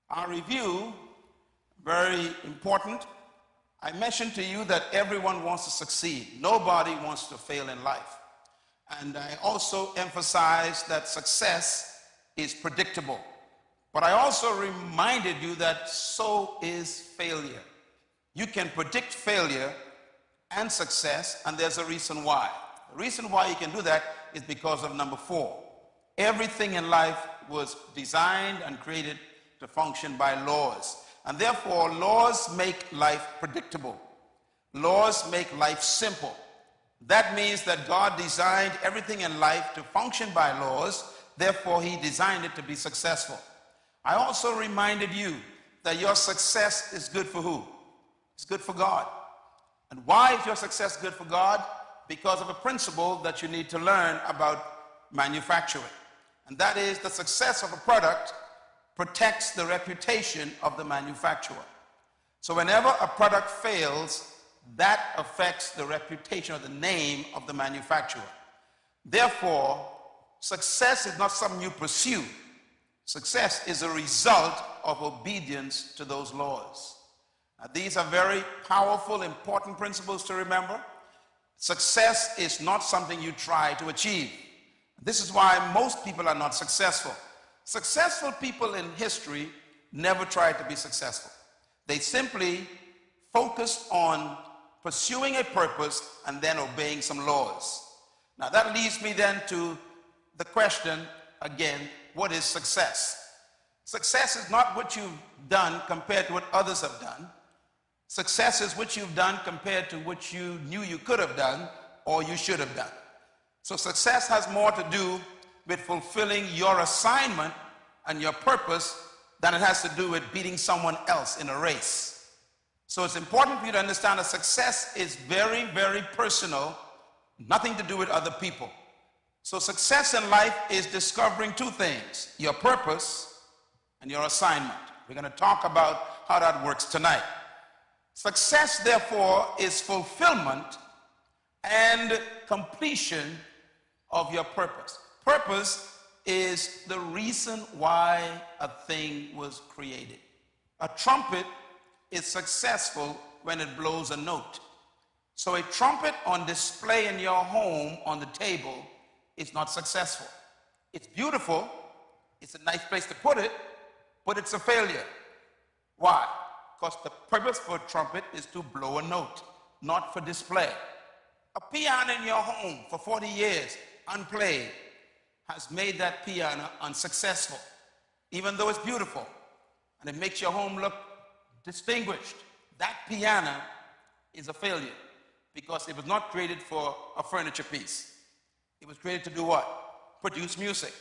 Our review, very important. I mentioned to you that everyone wants to succeed. Nobody wants to fail in life. And I also emphasized that success is predictable. But I also reminded you that so is failure. You can predict failure and success, and there's a reason why. The reason why you can do that is because of number 4. Everything in life was designed and created to function by laws. And therefore, laws make life predictable. Laws make life simple. That means that God designed everything in life to function by laws. Therefore, he designed it to be successful. I also reminded you that your success is good for who? It's good for God. And why is your success good for God? Because of a principle that you need to learn about manufacturing. And that is the success of a product protects the reputation of the manufacturer. So whenever a product fails, that affects the reputation or the name of the manufacturer. Therefore, success is not something you pursue. Success is a result of obedience to those laws. Now, these are very powerful, important principles to remember. Success is not something you try to achieve. This is why most people are not successful. Successful people in history never tried to be successful. They simply focused on pursuing a purpose and then obeying some laws. Now that leads me then to the question again, what is success? Success is not what you've done compared to what others have done. Success is what you've done compared to what you knew you could have done or you should have done. So success has more to do with fulfilling your assignment and your purpose than it has to do with beating someone else in a race. So it's important for you to understand that success is very, very personal, nothing to do with other people. So success in life is discovering 2 things, your purpose and your assignment. We're going to talk about how that works tonight. Success, therefore, is fulfillment and completion of your purpose. Purpose is the reason why a thing was created. A trumpet is successful when it blows a note. So a trumpet on display in your home on the table is not successful. It's beautiful, it's a nice place to put it, but it's a failure. Why? Because the purpose for a trumpet is to blow a note, not for display. A piano in your home for 40 years, unplayed, has made that piano unsuccessful, even though it's beautiful and it makes your home look distinguished. That piano is a failure because it was not created for a furniture piece. It was created to do what? Produce music.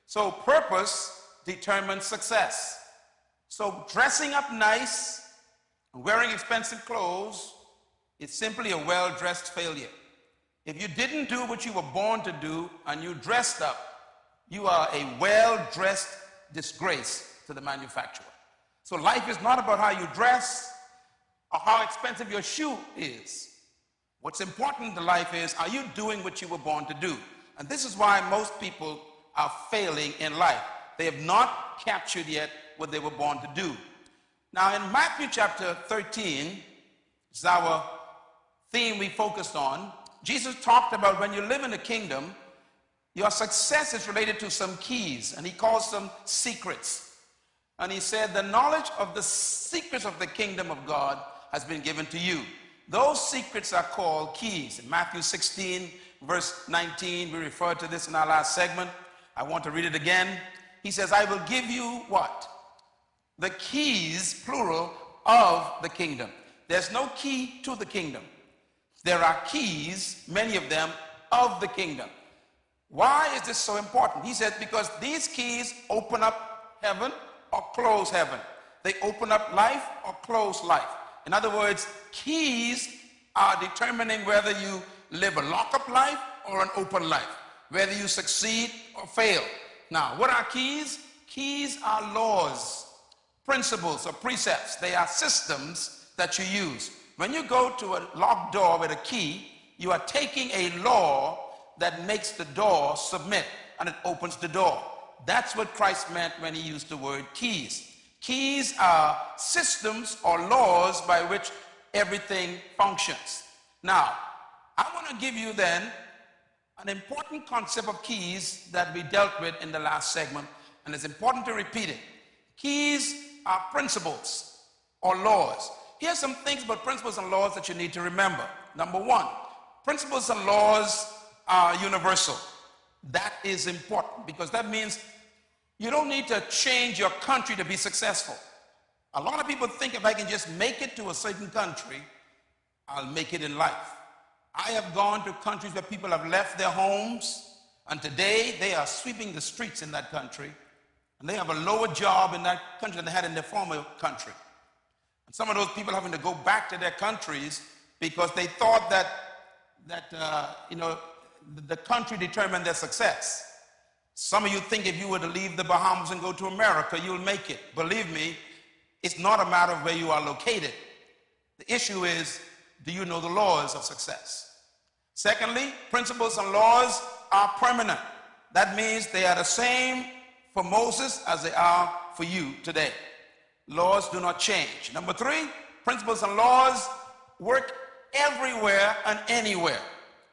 So purpose determines success. So dressing up nice, wearing expensive clothes is simply a well-dressed failure. If you didn't do what you were born to do and you dressed up, you are a well-dressed disgrace to the manufacturer. So life is not about how you dress or how expensive your shoe is. What's important in life is, are you doing what you were born to do? And this is why most people are failing in life. They have not captured yet what they were born to do. Now in Matthew chapter 13, is our theme we focused on. Jesus talked about when you live in the kingdom, your success is related to some keys, and he calls them secrets. And he said, the knowledge of the secrets of the kingdom of God has been given to you. Those secrets are called keys. In Matthew 16, verse 19, we referred to this in our last segment. I want to read it again. He says, I will give you what? The keys, plural, of the kingdom. There's no key to the kingdom. There are keys, many of them, of the kingdom. Why is this so important? He says, because these keys open up heaven or close heaven. They open up life or close life. In other words, keys are determining whether you live a lock-up life or an open life, whether you succeed or fail. Now, what are keys? Keys are laws, principles, or precepts. They are systems that you use. When you go to a locked door with a key, you are taking a law that makes the door submit, and it opens the door. That's what Christ meant when he used the word keys. Keys are systems or laws by which everything functions. Now, I want to give you then an important concept of keys that we dealt with in the last segment, and it's important to repeat it. Keys are principles or laws. Here's some things about principles and laws that you need to remember. Number one, principles and laws are universal. That is important because that means you don't need to change your country to be successful. A lot of people think if I can just make it to a certain country, I'll make it in life. I have gone to countries where people have left their homes, and today they are sweeping the streets in that country, and they have a lower job in that country than they had in their former country. And some of those people having to go back to their countries because they thought that the country determined their success. Some of you think if you were to leave the Bahamas and go to America, you'll make it. Believe me, it's not a matter of where you are located. The issue is, do you know the laws of success? Secondly, principles and laws are permanent. That means they are the same for Moses as they are for you today. Laws do not change. Number three, principles and laws work everywhere and anywhere.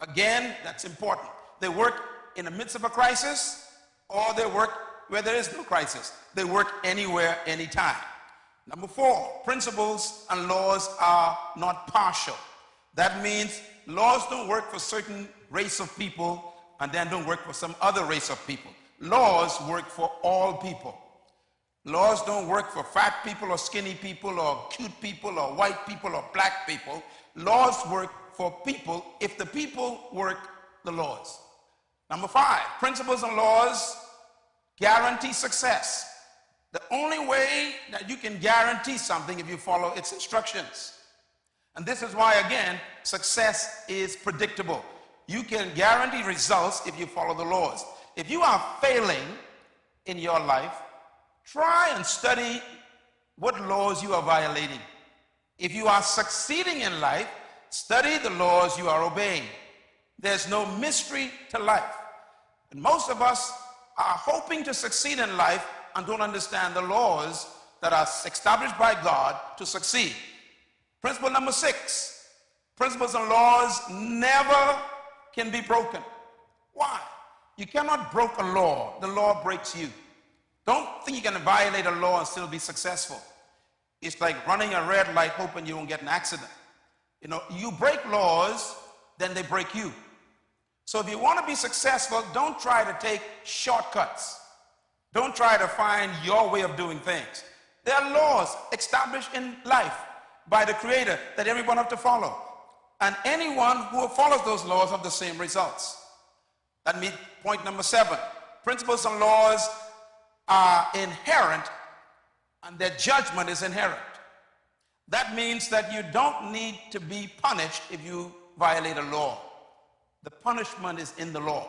Again, that's important. They work in the midst of a crisis, or they work where there is no crisis. They work anywhere, anytime. Number four, principles and laws are not partial. That means laws don't work for a certain race of people and then don't work for some other race of people. Laws work for all people. Laws don't work for fat people or skinny people or cute people or white people or black people. Laws work for people if the people work the laws. Number five, principles and laws guarantee success. The only way that you can guarantee something if you follow its instructions. And this is why, again, success is predictable. You can guarantee results if you follow the laws. If you are failing in your life, try and study what laws you are violating. If you are succeeding in life, study the laws you are obeying. There's no mystery to life. And most of us are hoping to succeed in life and don't understand the laws that are established by God to succeed. Principle number 6, principles and laws never can be broken. Why? You cannot break a law. The law breaks you. Don't think you can violate a law and still be successful. It's like running a red light hoping you won't get an accident. You break laws, then they break you. So if you want to be successful, don't try to take shortcuts. Don't try to find your way of doing things. There are laws established in life by the Creator that everyone has to follow. And anyone who follows those laws have the same results. That means point number 7. Principles and laws are inherent and their judgment is inherent. That means that you don't need to be punished if you violate a law. The punishment is in the law.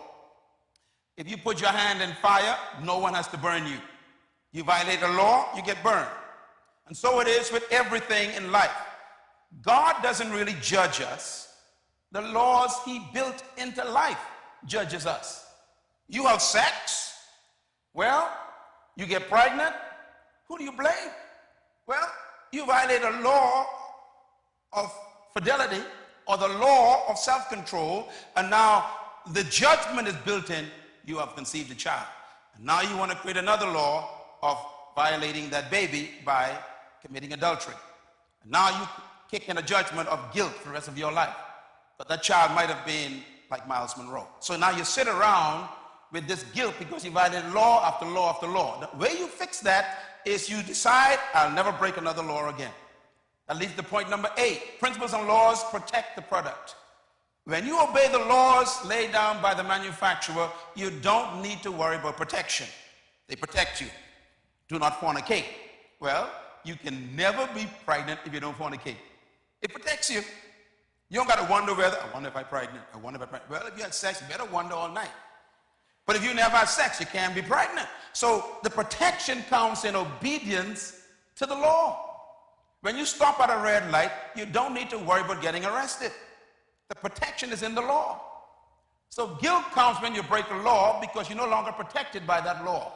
If you put your hand in fire, no one has to burn you. You violate a law, you get burned. And so it is with everything in life. God doesn't really judge us. The laws he built into life judges us. You have sex, well, you get pregnant, who do you blame? Well, you violate a law of fidelity or the law of self-control, and now the judgment is built in. You have conceived a child. And now you want to create another law of violating that baby by committing adultery. And now you kick in a judgment of guilt for the rest of your life. But that child might have been like Myles Munroe. So now you sit around with this guilt because you violated law after law after law. The way you fix that is you decide, I'll never break another law again. That leads to point number 8. Principles and laws protect the product. When you obey the laws laid down by the manufacturer, you don't need to worry about protection. They protect you. Do not fornicate. Well, you can never be pregnant if you don't fornicate. It protects you. You don't got to wonder whether, I wonder if I'm pregnant, I wonder if I'm pregnant. Well, if you had sex, you better wonder all night. But if you never had sex, you can't be pregnant. So the protection comes in obedience to the law. When you stop at a red light, you don't need to worry about getting arrested. The protection is in the law. So guilt comes when you break the law because you're no longer protected by that law.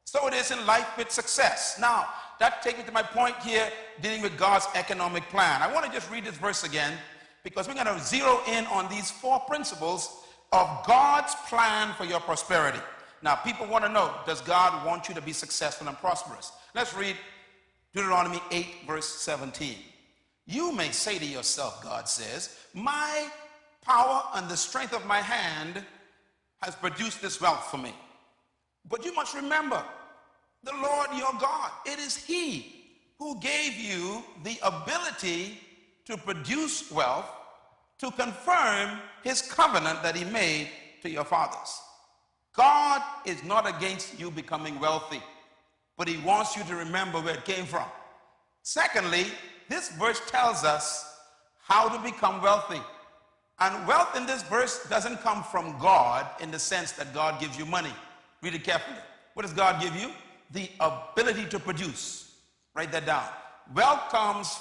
So it is in life with success. Now, that takes me to my point here, dealing with God's economic plan. I want to just read this verse again, because we're going to zero in on these 4 principles of God's plan for your prosperity. Now, people want to know, does God want you to be successful and prosperous? Let's read Deuteronomy 8, verse 17. You may say to yourself, God says, my power and the strength of my hand has produced this wealth for me. But you must remember, the Lord your God, it is He who gave you the ability to produce wealth, to confirm His covenant that He made to your fathers. God is not against you becoming wealthy, but He wants you to remember where it came from. Secondly, this verse tells us how to become wealthy. And wealth in this verse doesn't come from God in the sense that God gives you money. Read it carefully. What does God give you? The ability to produce. Write that down. Wealth comes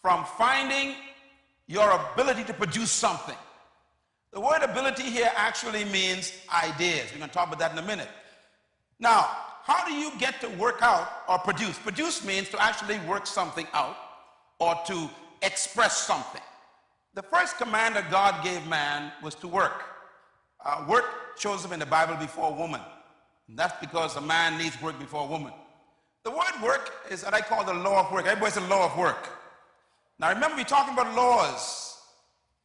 from finding your ability to produce something. The word ability here actually means ideas. We're going to talk about that in a minute. Now, how do you get to work out or produce? Produce means to actually work something out or to express something. The first command that God gave man was to work. Work shows up in the Bible before woman. And that's because a man needs work before a woman. The word work is what I call the law of work. Everybody says law of work. Now remember, we're talking about laws.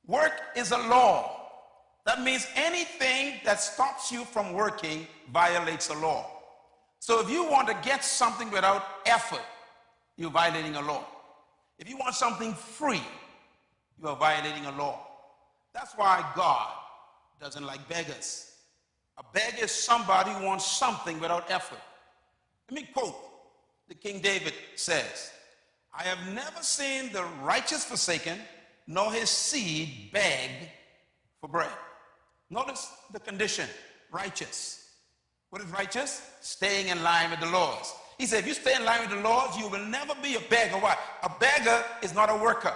Work is a law. That means anything that stops you from working violates a law. So if you want to get something without effort, you're violating a law. If you want something free, you are violating a law. That's why God doesn't like beggars. A beggar is somebody who wants something without effort. Let me quote the King David says, I have never seen the righteous forsaken, nor his seed beg for bread. Notice the condition, righteous. What is righteous? Staying in line with the laws. He said, if you stay in line with the laws, you will never be a beggar. Why? A beggar is not a worker.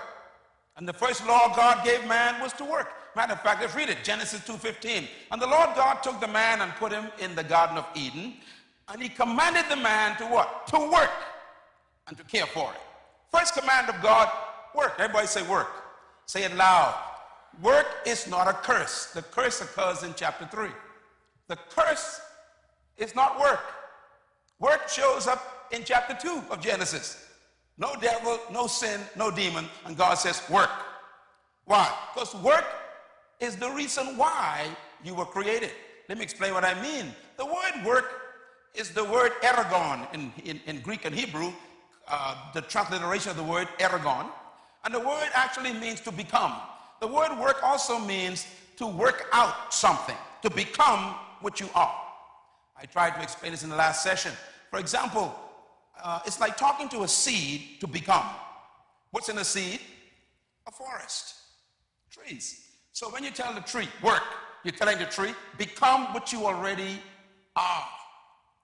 And the first law God gave man was to work. Matter of fact, let's read it, Genesis 2:15. And the Lord God took the man and put him in the Garden of Eden, and He commanded the man to what? To work and to care for it. First command of God, work. Everybody say work. Say it loud. Work is not a curse. The curse occurs in chapter 3. The curse is not work. Work shows up in chapter 2 of Genesis. No devil, no sin, no demon, and God says work. Why? Because work is the reason why you were created. Let me explain what I mean. The word work is the word ergon in Greek and Hebrew, the transliteration of the word ergon, and the word actually means to become. The word work also means to work out something, to become what you are. I tried to explain this in the last session. For example, it's like talking to a seed to become. What's in a seed? A forest, trees. So when you tell the tree, work, you're telling the tree, become what you already are.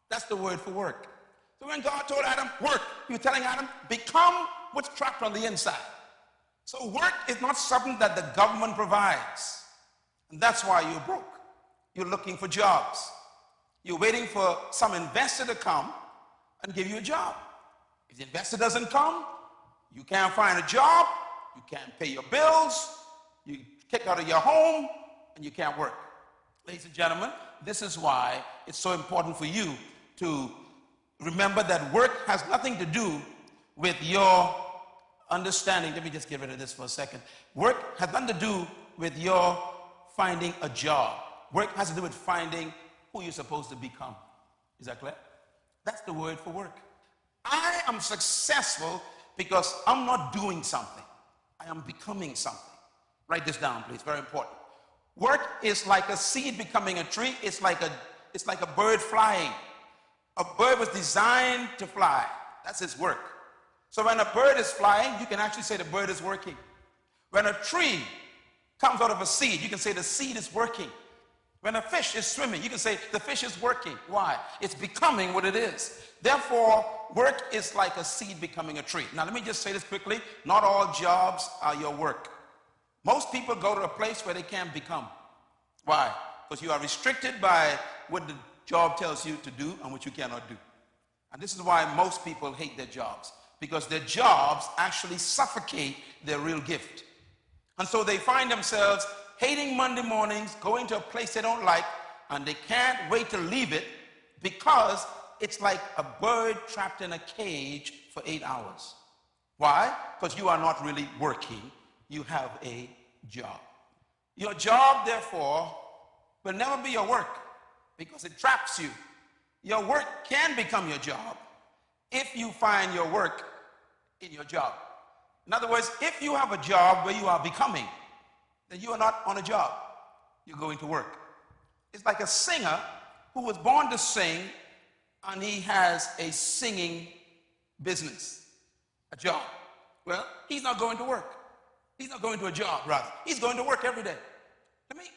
That's the word for work. So when God told Adam, work, you're telling Adam, become what's trapped on the inside. So work is not something that the government provides. And that's why you're broke. You're looking for jobs. You're waiting for some investor to come and give you a job. If the investor doesn't come, you can't find a job, you can't pay your bills, you kick out of your home, and you can't work. Ladies and gentlemen, this is why it's so important for you to remember that work has nothing to do with your understanding. Let me just get rid of this for a second. Work has nothing to do with your finding a job. Work has to do with finding who you're supposed to become. Is that clear? That's the word for work. I am successful because I'm not doing something. I am becoming something. Write this down, please. Very important. Work is like a seed becoming a tree. It's like a bird flying. A bird was designed to fly. That's its work. So when a bird is flying, you can actually say the bird is working. When a tree comes out of a seed, you can say the seed is working. When a fish is swimming, you can say the fish is working. Why? It's becoming what it is. Therefore, work is like a seed becoming a tree. Now, let me just say this quickly. Not all jobs are your work. Most people go to a place where they can't become. Why? Because you are restricted by what the job tells you to do and what you cannot do. And this is why most people hate their jobs, because their jobs actually suffocate their real gift. And so they find themselves hating Monday mornings, going to a place they don't like, and they can't wait to leave it because it's like a bird trapped in a cage for 8 hours. Why? Because you are not really working. You have a job. Your job, therefore, will never be your work because it traps you. Your work can become your job if you find your work in your job. In other words, if you have a job where you are becoming, then you are not on a job. You're going to work. It's like a singer who was born to sing, and he has a singing business, a job. Well, he's not going to work. He's not going to a job, rather. He's going to work every day. Let me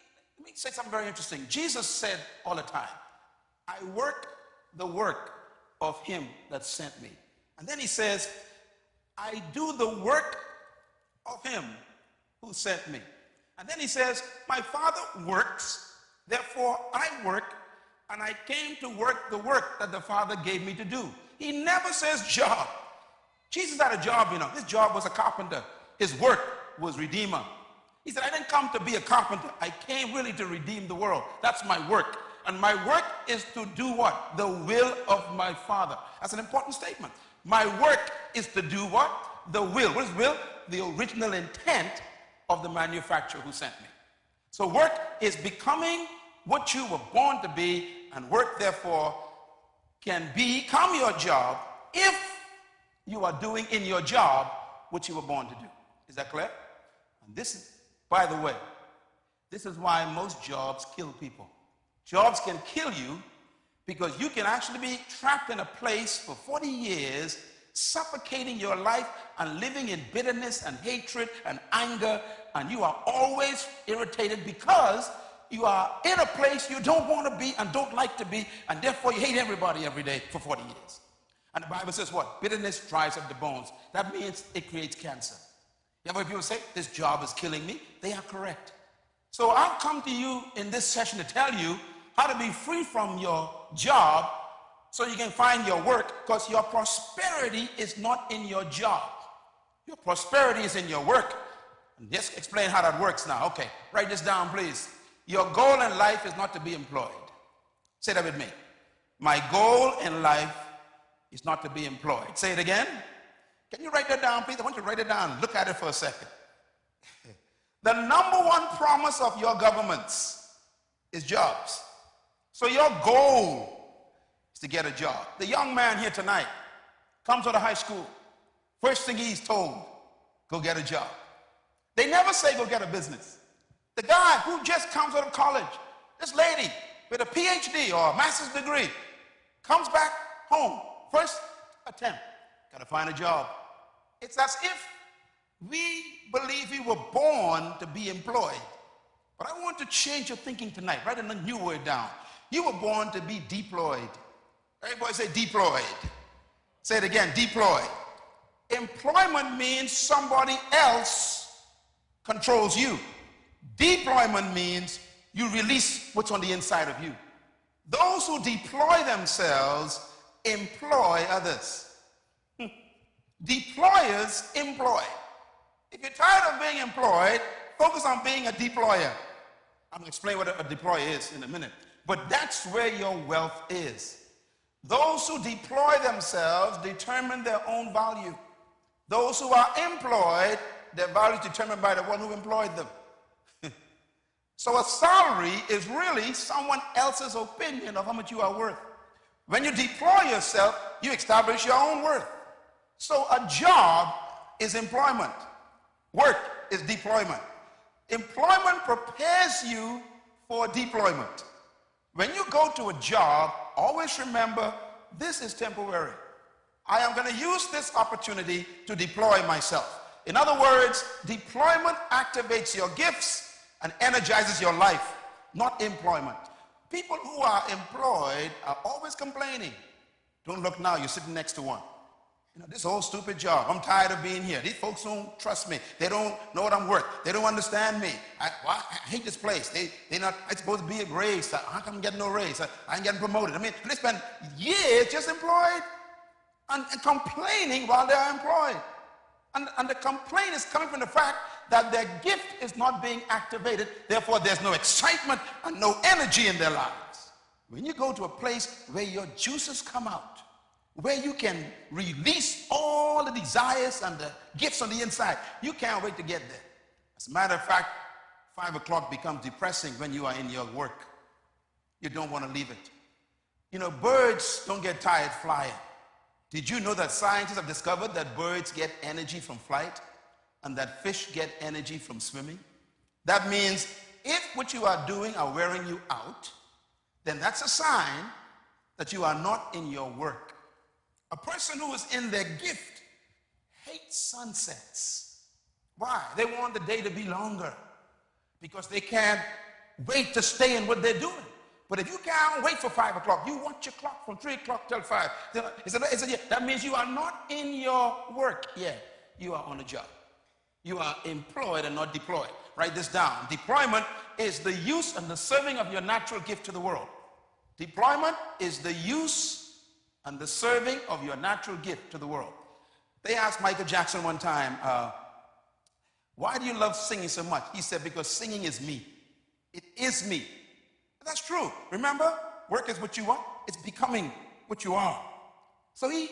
say something very interesting. Jesus said all the time, I work the work of him that sent me. And then he says, I do the work of him who sent me. And then he says, my Father works, therefore I work, and I came to work the work that the Father gave me to do. He never says job. Jesus had a job, you know. His job was a carpenter. His work was redeemer. He said, I didn't come to be a carpenter. I came really to redeem the world. That's my work. And my work is to do what? The will of my Father. That's an important statement. My work is to do what? The will. What is will? The original intent of the manufacturer who sent me. So work is becoming what you were born to be, and work, therefore, can become your job if you are doing in your job what you were born to do. Is that clear? And this is, by the way, this is why most jobs kill people. Jobs can kill you because you can actually be trapped in a place for 40 years, suffocating your life and living in bitterness and hatred and anger, and you are always irritated because you are in a place you don't want to be and don't like to be, and therefore you hate everybody every day for 40 years. And the Bible says what? Bitterness dries up the bones. That means it creates cancer. You ever hear people say, this job is killing me? They are correct. So I'll come to you in this session to tell you how to be free from your job so you can find your work, because your prosperity is not in your job. Your prosperity is in your work. And just explain how that works now. Okay, write this down, please. Your goal in life is not to be employed. Say that with me. My goal in life is not to be employed. Say it again. Can you write that down, please? I want you to write it down. Look at it for a second. The number one promise of your governments is jobs. So your goal is to get a job. The young man here tonight comes out of high school. First thing he's told, go get a job. They never say go get a business. The guy who just comes out of college, this lady with a PhD or a master's degree, comes back home, first attempt, got to find a job. It's as if we believe we were born to be employed. But I want to change your thinking tonight. Write a new word down. You were born to be deployed. Everybody say deployed. Say it again, deployed. Employment means somebody else controls you. Deployment means you release what's on the inside of you. Those who deploy themselves employ others. Deployers employ. If you're tired of being employed, focus on being a deployer. I'm going to explain what a deployer is in a minute. But that's where your wealth is. Those who deploy themselves determine their own value. Those who are employed, their value is determined by the one who employed them. So a salary is really someone else's opinion of how much you are worth. When you deploy yourself, you establish your own worth. So a job is employment. Work is deployment. Employment prepares you for deployment. When you go to a job, always remember this is temporary. I am going to use this opportunity to deploy myself. In other words, deployment activates your gifts and energizes your life, not employment. People who are employed are always complaining. Don't look now, you're sitting next to one. You know, this whole stupid job, I'm tired of being here. These folks don't trust me. They don't know what I'm worth. They don't understand me. I hate this place. They're not supposed to be a raise. How come I'm getting no raise? I ain't getting promoted. I mean, they spend years just employed. and complaining while they are employed. And the complaint is coming from the fact that their gift is not being activated. Therefore, there's no excitement and no energy in their lives. When you go to a place where your juices come out, where you can release all the desires and the gifts on the inside, you can't wait to get there. As a matter of fact, 5 o'clock becomes depressing when you are in your work. You don't want to leave it. You know, birds don't get tired flying. Did you know that scientists have discovered that birds get energy from flight and that fish get energy from swimming? That means if what you are doing are wearing you out, then that's a sign that you are not in your work. A person who is in their gift hates sunsets. Why? They want the day to be longer because they can't wait to stay in what they're doing. But if you can't wait for 5 o'clock, you want your clock from 3 o'clock till 5. That means you are not in your work yet. You are on a job. You are employed and not deployed. Write this down. Deployment is the use and the serving of your natural gift to the world. Deployment is the use and the serving of your natural gift to the world. They asked Michael Jackson one time, why do you love singing so much? He said, because singing is me. It is me. That's true. Remember, work is what you want. It's becoming what you are. So he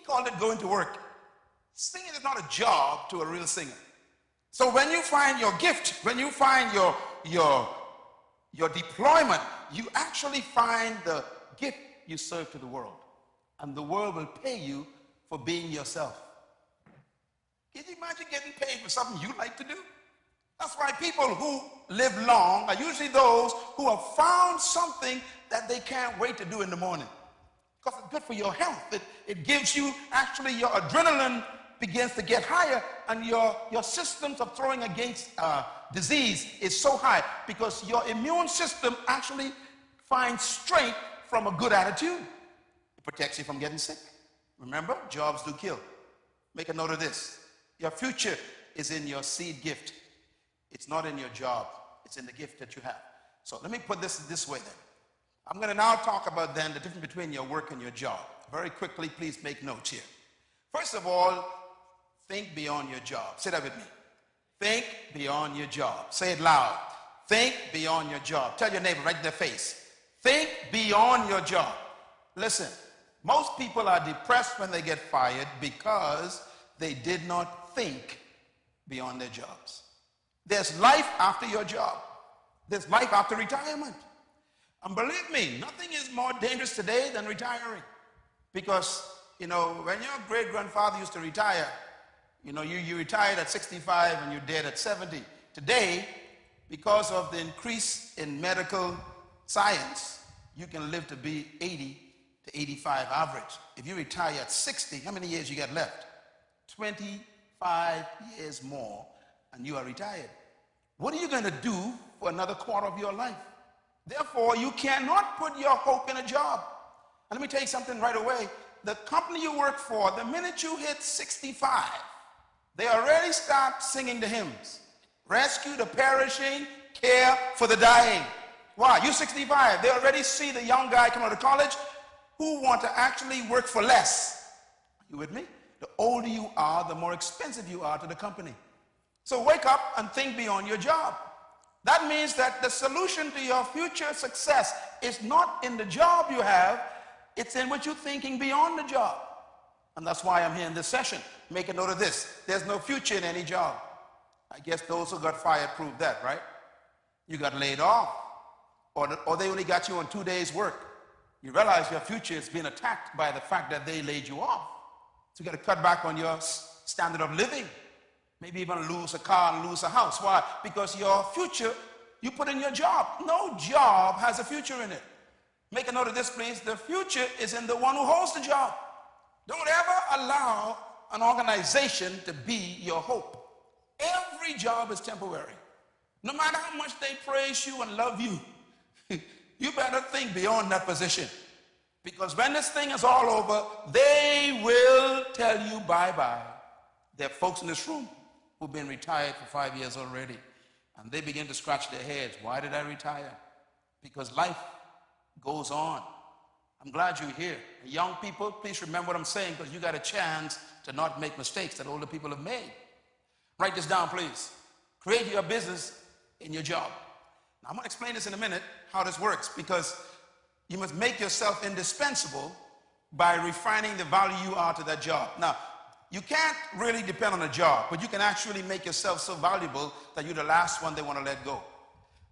called it going to work. Singing is not a job to a real singer. So when you find your gift, when you find your deployment, you actually find the gift you serve to the world. And the world will pay you for being yourself. Can you imagine getting paid for something you like to do? That's why people who live long are usually those who have found something that they can't wait to do in the morning. Because it's good for your health. It gives you, actually, your adrenaline begins to get higher and your systems of throwing against disease is so high because your immune system actually finds strength from a good attitude. It protects you from getting sick. Remember, jobs do kill. Make a note of this. Your future is in your seed gift. It's not in your job. It's in the gift that you have. So let me put this way then. I'm going to now talk about then the difference between your work and your job. Very quickly, please make notes here. First of all, think beyond your job. Say that with me. Think beyond your job. Say it loud. Think beyond your job. Tell your neighbor right in their face. Think beyond your job. Listen, most people are depressed when they get fired because they did not think beyond their jobs. There's life after your job. There's life after retirement. And believe me, nothing is more dangerous today than retiring. Because, you know, when your great-grandfather used to retire, you know, you retired at 65 and you're dead at 70. Today, because of the increase in medical science, you can live to be 80 to 85 average. If you retire at 60, how many years you got left? 25 years more and you are retired. What are you going to do for another quarter of your life? Therefore, you cannot put your hope in a job. And let me tell you something right away. The company you work for, the minute you hit 65, they already start singing the hymns. Rescue the perishing, care for the dying. Why? You're 65. They already see the young guy come out of college who want to actually work for less. Are you with me? The older you are, the more expensive you are to the company. So wake up and think beyond your job. That means that the solution to your future success is not in the job you have, it's in what you're thinking beyond the job. And that's why I'm here in this session. Make a note of this. There's no future in any job. I guess those who got fired proved that, right? You got laid off. Or they only got you on 2 days' work. You realize your future is being attacked by the fact that they laid you off. So you got to cut back on your standard of living. Maybe even lose a car and lose a house. Why? Because your future, you put in your job. No job has a future in it. Make a note of this, please. The future is in the one who holds the job. Don't ever allow an organization to be your hope. Every job is temporary. No matter how much they praise you and love you, you better think beyond that position. Because when this thing is all over, they will tell you bye-bye. There are folks in this room who've been retired for 5 years already. And they begin to scratch their heads. Why did I retire? Because life goes on. I'm glad you're here. Young people, please remember what I'm saying because you got a chance to not make mistakes that older people have made. Write this down, please. Create your business in your job. Now, I'm going to explain this in a minute, how this works, because you must make yourself indispensable by refining the value you are to that job. Now, you can't really depend on a job, but you can actually make yourself so valuable that you're the last one they want to let go.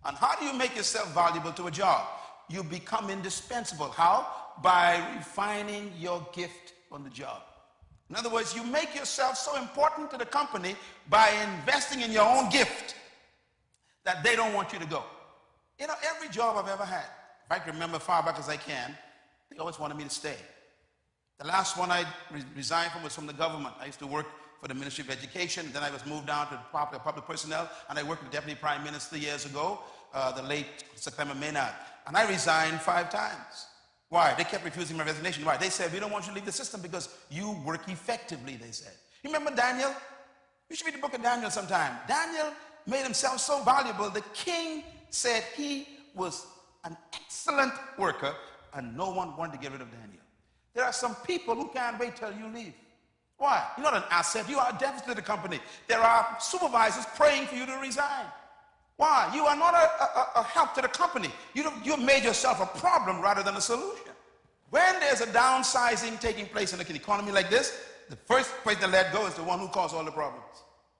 And how do you make yourself valuable to a job? You become indispensable. How? By refining your gift on the job. In other words, you make yourself so important to the company by investing in your own gift that they don't want you to go. You know, every job I've ever had, if I can remember far back as I can, they always wanted me to stay. The last one I resigned from was from the government. I used to work for the Ministry of Education. Then I was moved down to public personnel, and I worked with the Deputy Prime Minister years ago, the late September Maynard. And I resigned 5 times. Why? They kept refusing my resignation. Why? They said, we don't want you to leave the system because you work effectively, they said. You remember Daniel? You should read the book of Daniel sometime. Daniel made himself so valuable, the king said he was an excellent worker, and no one wanted to get rid of Daniel. There are some people who can't wait till you leave. Why? You're not an asset. You are a deficit to the company. There are supervisors praying for you to resign. Why? You are not a help to the company. You made yourself a problem rather than a solution. When there's a downsizing taking place in an economy like this, the first person to let go is the one who caused all the problems.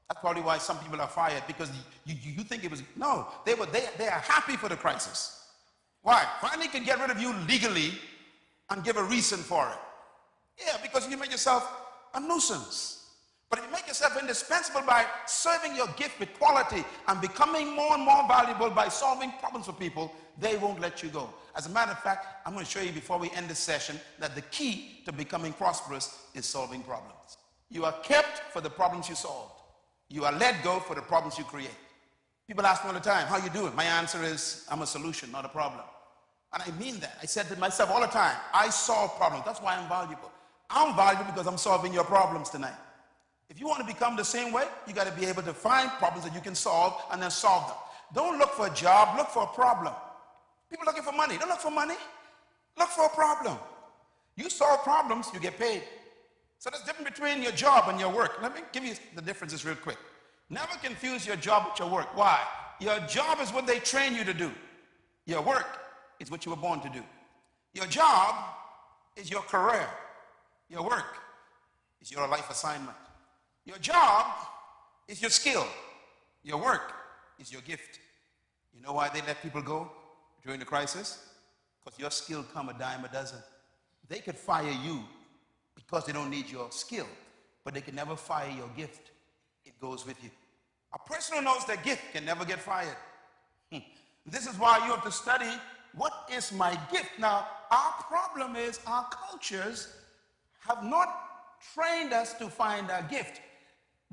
That's probably why some people are fired, because you think it was, no, they are happy for the crisis. Why? Finally can get rid of you legally and give a reason for it. Yeah, because you make yourself a nuisance. But if you make yourself indispensable by serving your gift with quality and becoming more and more valuable by solving problems for people, they won't let you go. As a matter of fact, I'm going to show you before we end this session that the key to becoming prosperous is solving problems. You are kept for the problems you solved. You are let go for the problems you create. People ask me all the time, how you doing? My answer is, I'm a solution, not a problem. And I mean that. I said to myself all the time, I solve problems. That's why I'm valuable. I'm valuable because I'm solving your problems tonight. If you want to become the same way, you got to be able to find problems that you can solve and then solve them. Don't look for a job, look for a problem. People looking for money. Don't look for money. Look for a problem. You solve problems, you get paid. So there's a difference between your job and your work. Let me give you the differences real quick. Never confuse your job with your work. Why? Your job is what they train you to do. Your work is what you were born to do. Your job is your career. Your work is your life assignment. Your job is your skill. Your work is your gift. You know why they let people go during the crisis? Because your skill come a dime a dozen. They could fire you because they don't need your skill, but they can never fire your gift. It goes with you. A person who knows their gift can never get fired. This is why you have to study, what is my gift? Now, our problem is our cultures have not trained us to find our gift.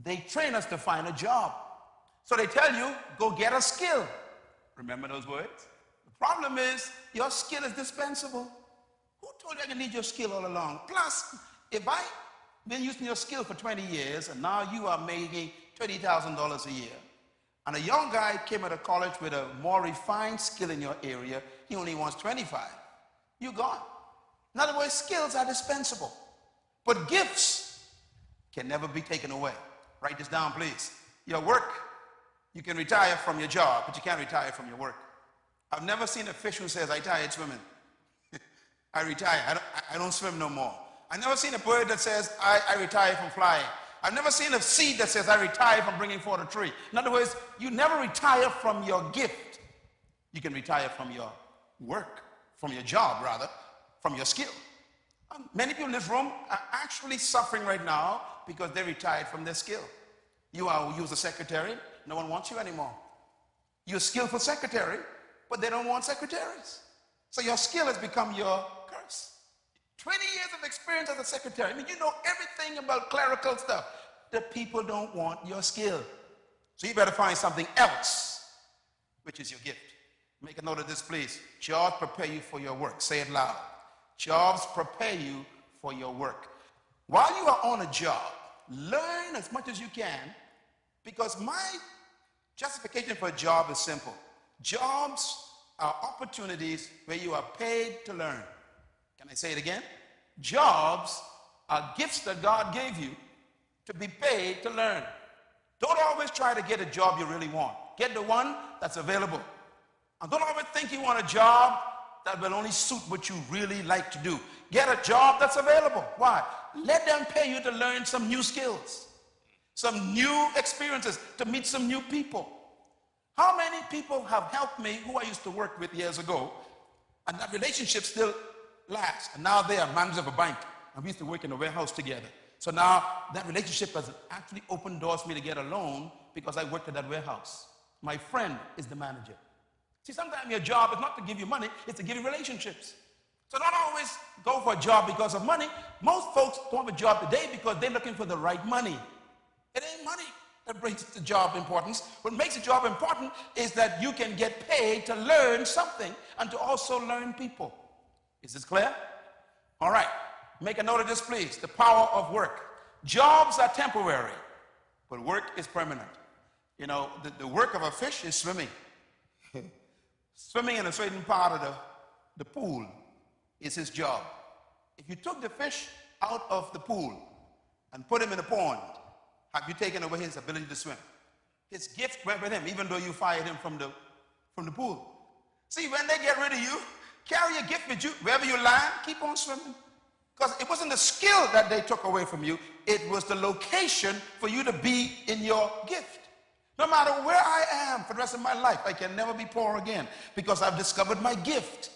They train us to find a job. So they tell you, go get a skill. Remember those words? The problem is, your skill is dispensable. Who told you I can need your skill all along? Plus, if I've been using your skill for 20 years and now you are making $30,000 a year, and a young guy came out of college with a more refined skill in your area, he only wants 25. You're gone. In other words, skills are dispensable. But gifts can never be taken away. Write this down, please. Your work, you can retire from your job, but you can't retire from your work. I've never seen a fish who says, I tired swimming. I retire. I don't swim no more. I've never seen a bird that says, I retire from flying. I've never seen a seed that says, I retire from bringing forth a tree. In other words, you never retire from your gift. You can retire from your work, from your job, rather, from your skill. Many people in this room are actually suffering right now because they retired from their skill. You was a secretary, no one wants you anymore. You're a skillful secretary, but they don't want secretaries. So your skill has become your curse. 20 years of experience as a secretary. I mean, you know everything about clerical stuff. The people don't want your skill. So you better find something else, which is your gift. Make a note of this, please. Jobs prepare you for your work. Say it loud. Jobs prepare you for your work. While you are on a job, learn as much as you can, because my justification for a job is simple. Jobs are opportunities where you are paid to learn. Can I say it again? Jobs are gifts that God gave you to be paid to learn. Don't always try to get a job you really want. Get the one that's available. And don't always think you want a job that will only suit what you really like to do. Get a job that's available. Why? Let them pay you to learn some new skills, some new experiences, to meet some new people. How many people have helped me who I used to work with years ago, and that relationship still lasts, and now they are managers of a bank, and we used to work in a warehouse together. So now that relationship has actually opened doors for me to get a loan because I worked at that warehouse. My friend is the manager. See, sometimes your job is not to give you money, it's to give you relationships. So don't always go for a job because of money. Most folks don't have a job today because they're looking for the right money. It ain't money that brings the job importance. What makes a job important is that you can get paid to learn something and to also learn people. Is this clear? All right. Make a note of this, please. The power of work. Jobs are temporary, but work is permanent. You know, the work of a fish is swimming. Swimming in a certain part of the pool is his job. If you took the fish out of the pool and put him in a pond, have you taken away his ability to swim? His gift went with him, even though you fired him from the pool. See, when they get rid of you, carry your gift with you. Wherever you land, keep on swimming. Because it wasn't the skill that they took away from you. It was the location for you to be in your gift. No matter where I am for the rest of my life, I can never be poor again because I've discovered my gift.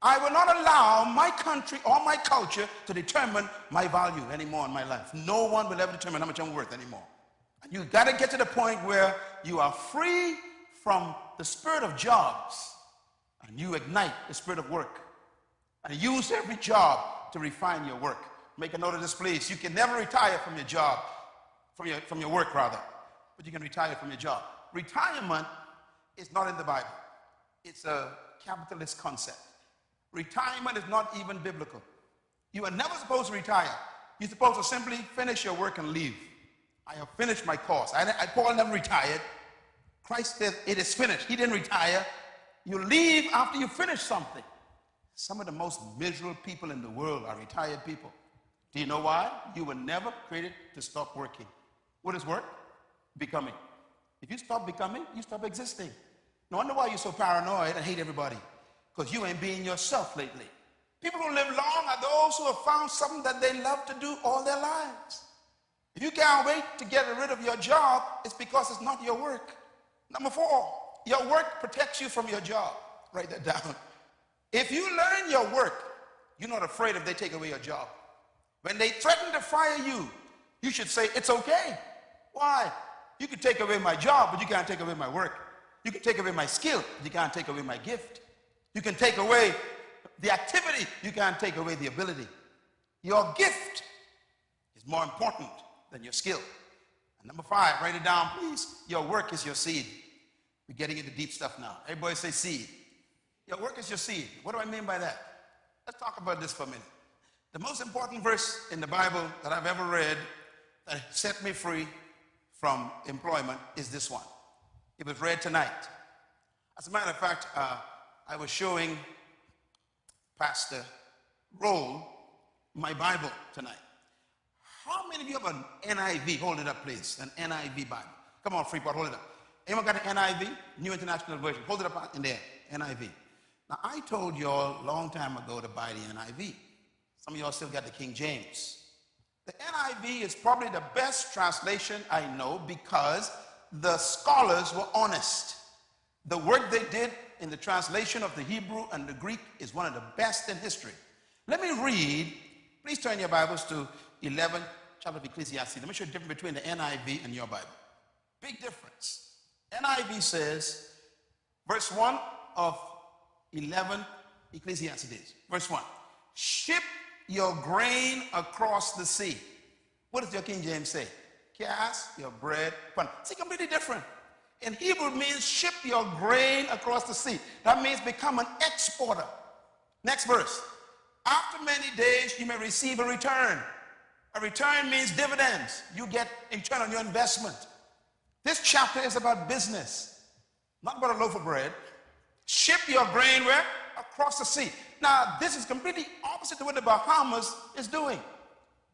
I will not allow my country or my culture to determine my value anymore in my life. No one will ever determine how much I'm worth anymore. And you've got to get to the point where you are free from the spirit of jobs and you ignite the spirit of work and use every job to refine your work. Make a note of this, please. You can never retire from your job, from your work rather, but you can retire from your job. Retirement is not in the Bible. It's a capitalist concept. Retirement is not even biblical. You are never supposed to retire. You're supposed to simply finish your work and leave. I have finished my course. Paul never retired. Christ said it is finished. He didn't retire. You leave after you finish something. Some of the most miserable people in the world are retired people. Do you know why? You were never created to stop working. What is work? Becoming. If you stop becoming, you stop existing. No wonder why you're so paranoid and hate everybody. Because you ain't being yourself lately. People who live long are those who have found something that they love to do all their lives. If you can't wait to get rid of your job, it's because it's not your work. Number 4, your work protects you from your job. Write that down. If you learn your work, you're not afraid if they take away your job. When they threaten to fire you, you should say, it's okay. Why? You can take away my job, but you can't take away my work. You can take away my skill, but you can't take away my gift. You can take away the activity, you can't take away the ability. Your gift is more important than your skill. And number 5, write it down, please. Your work is your seed. We're getting into deep stuff now. Everybody say seed. Your work is your seed. What do I mean by that? Let's talk about this for a minute. The most important verse in the Bible that I've ever read that set me free from employment is this one. It was read tonight. As a matter of fact, I was showing Pastor Roll my Bible tonight. How many of you have an NIV? Hold it up, please. An NIV Bible. Come on, Freeport, hold it up. Anyone got an NIV? New International Version. Hold it up in there. NIV. Now, I told y'all a long time ago to buy the NIV. Some of y'all still got the King James. The NIV is probably the best translation I know because the scholars were honest. The work they did in the translation of the Hebrew and the Greek is one of the best in history. Let me read. Please turn your Bibles to 11th chapter of Ecclesiastes. Let me show you the difference between the NIV and your Bible. Big difference. NIV says, verse 1 of 11 Ecclesiastes. Verse 1. Ship your grain across the sea. What does your King James say? Cast your bread upon. See, completely different. In Hebrew, it means ship your grain across the sea. That means become an exporter. Next verse. After many days, you may receive a return. A return means dividends. You get a return on your investment. This chapter is about business, not about a loaf of bread. Ship your grain where? Across the sea. Now, this is completely opposite to what the Bahamas is doing.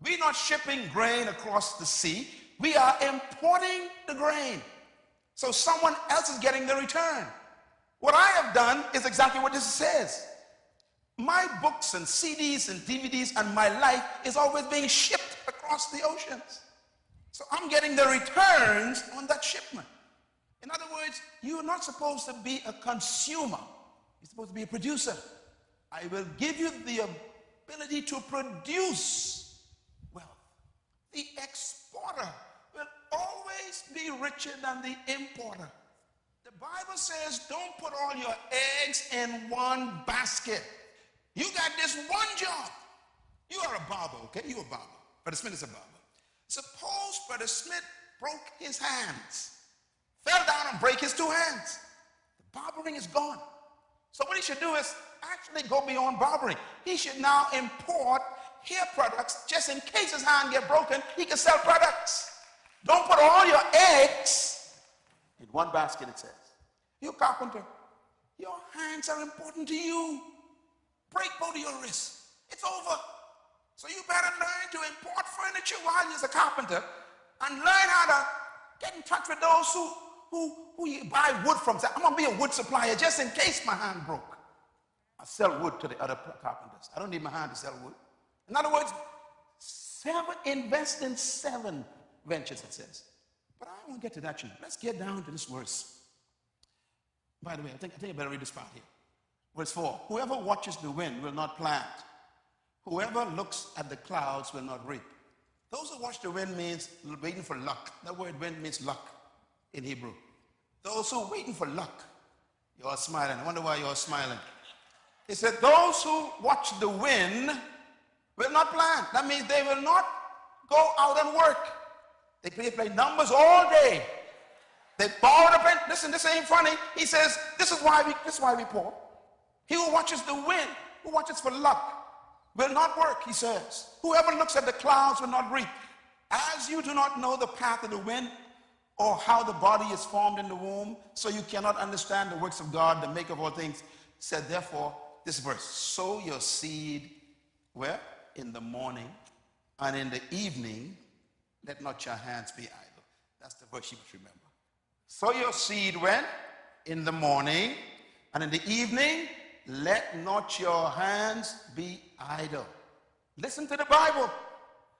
We're not shipping grain across the sea. We are importing the grain. So someone else is getting the return. What I have done is exactly what this says. My books and CDs and DVDs and my life is always being shipped across the oceans. So I'm getting the returns on that shipment. In other words, you're not supposed to be a consumer. You're supposed to be a producer. I will give you the ability to produce wealth. The exporter will always be richer than the importer. The Bible says, don't put all your eggs in one basket. You got this one job. You are a barber, okay? You're a barber. Brother Smith is a barber. Suppose Brother Smith broke his hands, fell down and break his two hands. The barbering is gone. So what he should do is actually go beyond barbering. He should now import hair products just in case his hand get broken, he can sell products. Don't put all your eggs in one basket, it says. You carpenter, your hands are important to you. Break both of your wrists. It's over. So you better learn to import furniture while you're a carpenter and learn how to get in touch with those who you buy wood from. Say, I'm going to be a wood supplier just in case my hand broke. I sell wood to the other carpenters. I don't need my hand to sell wood. In other words, invest in 7 ventures, it says. But I won't get to that yet. Let's get down to this verse. By the way, I think I better read this part here. Verse 4, whoever watches the wind will not plant. Whoever looks at the clouds will not reap. Those who watch the wind means waiting for luck. That word wind means luck in Hebrew. Those who are waiting for luck. You are smiling. I wonder why you are smiling. He said, those who watch the wind will not plant. That means they will not go out and work. They play numbers all day. They borrow the pen. Listen, this ain't funny. He says, this is why we poor. He who watches the wind, who watches for luck, will not work, he says. Whoever looks at the clouds will not reap. As you do not know the path of the wind or how the body is formed in the womb, so you cannot understand the works of God, the maker of all things, said therefore, this verse, sow your seed, where? In the morning, and in the evening, let not your hands be idle. That's the verse you must remember. Sow your seed when? In the morning, and in the evening, let not your hands be idle. Listen to the Bible.